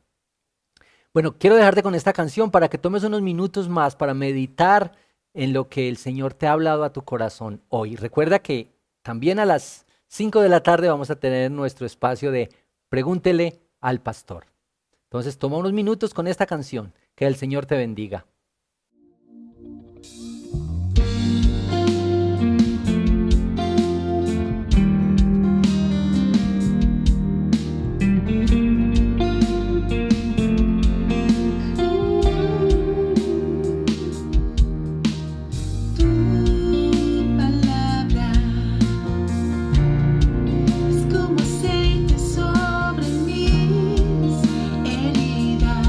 Bueno, quiero dejarte con esta canción para que tomes unos minutos más para meditar en lo que el Señor te ha hablado a tu corazón hoy. Recuerda que también a las 5 de la tarde vamos a tener nuestro espacio de Pregúntele al Pastor. Entonces toma unos minutos con esta canción. Que el Señor te bendiga. Sobre mis heridas.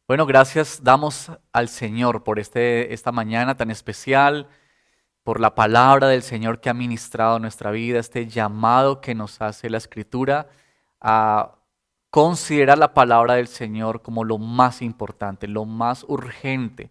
Bueno, gracias damos al Señor por esta mañana tan especial, por la palabra del Señor que ha ministrado a nuestra vida, este llamado que nos hace la Escritura a considerar la palabra del Señor como lo más importante, lo más urgente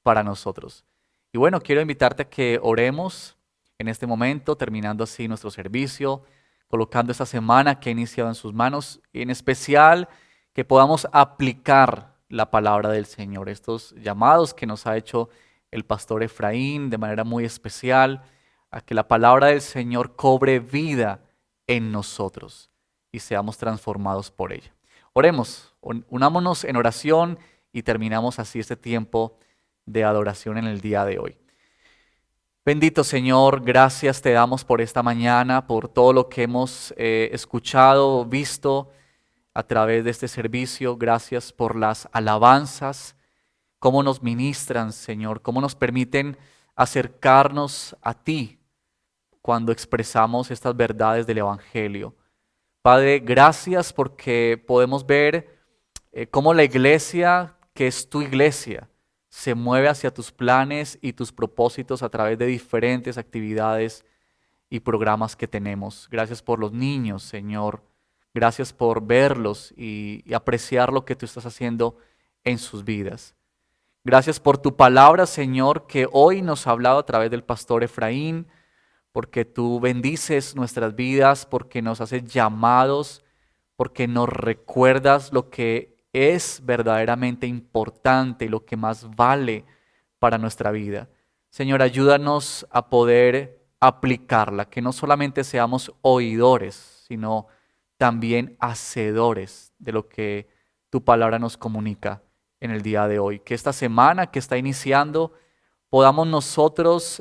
para nosotros. Y bueno, quiero invitarte a que oremos en este momento, terminando así nuestro servicio, colocando esta semana que ha iniciado en sus manos, y en especial que podamos aplicar la palabra del Señor, estos llamados que nos ha hecho el pastor Efraín de manera muy especial, a que la palabra del Señor cobre vida en nosotros y seamos transformados por ella. Oremos, unámonos en oración y terminamos así este tiempo de adoración en el día de hoy. Bendito Señor, gracias te damos por esta mañana, por todo lo que hemos escuchado, visto a través de este servicio. Gracias por las alabanzas, cómo nos ministran, Señor, cómo nos permiten acercarnos a ti cuando expresamos estas verdades del Evangelio. Padre, gracias porque podemos ver cómo la iglesia, que es tu iglesia, se mueve hacia tus planes y tus propósitos a través de diferentes actividades y programas que tenemos. Gracias por los niños, Señor. Gracias por verlos y apreciar lo que tú estás haciendo en sus vidas. Gracias por tu palabra, Señor, que hoy nos ha hablado a través del pastor Efraín, porque tú bendices nuestras vidas, porque nos haces llamados, porque nos recuerdas lo que es verdaderamente importante y lo que más vale para nuestra vida. Señor, ayúdanos a poder aplicarla, que no solamente seamos oidores, sino también hacedores de lo que tu palabra nos comunica en el día de hoy. Que esta semana que está iniciando podamos nosotros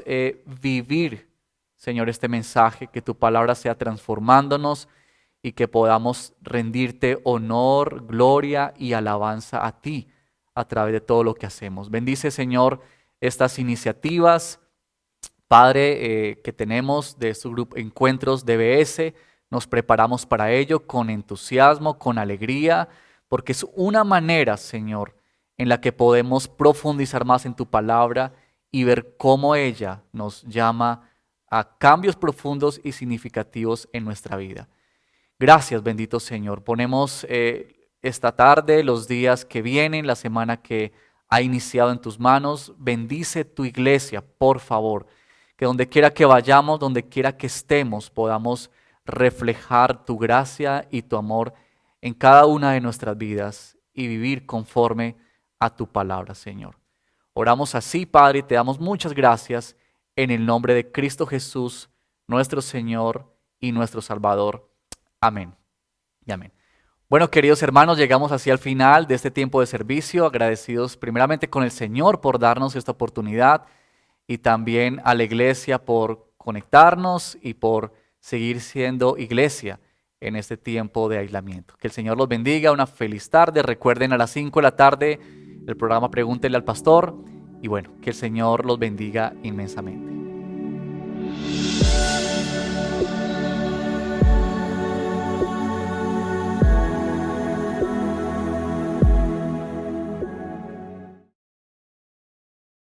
vivir, Señor, este mensaje, que tu palabra sea transformándonos y que podamos rendirte honor, gloria y alabanza a ti a través de todo lo que hacemos. Bendice, Señor, estas iniciativas, Padre, que tenemos de estos encuentros DBS. Nos preparamos para ello con entusiasmo, con alegría, porque es una manera, Señor, en la que podemos profundizar más en tu palabra y ver cómo ella nos llama a cambios profundos y significativos en nuestra vida. Gracias, bendito Señor. Ponemos esta tarde, los días que vienen, la semana que ha iniciado en tus manos. Bendice tu iglesia, por favor, que donde quiera que vayamos, donde quiera que estemos, podamos reflejar tu gracia y tu amor en cada una de nuestras vidas y vivir conforme a tu palabra, Señor. Oramos así, Padre, y te damos muchas gracias en el nombre de Cristo Jesús, nuestro Señor y nuestro Salvador. Amén y amén. Bueno, queridos hermanos, llegamos así al final de este tiempo de servicio, agradecidos primeramente con el Señor por darnos esta oportunidad y también a la iglesia por conectarnos y por seguir siendo iglesia en este tiempo de aislamiento. Que el Señor los bendiga, una feliz tarde. Recuerden a las 5 de la tarde el programa Pregúntele al Pastor y bueno, que el Señor los bendiga inmensamente.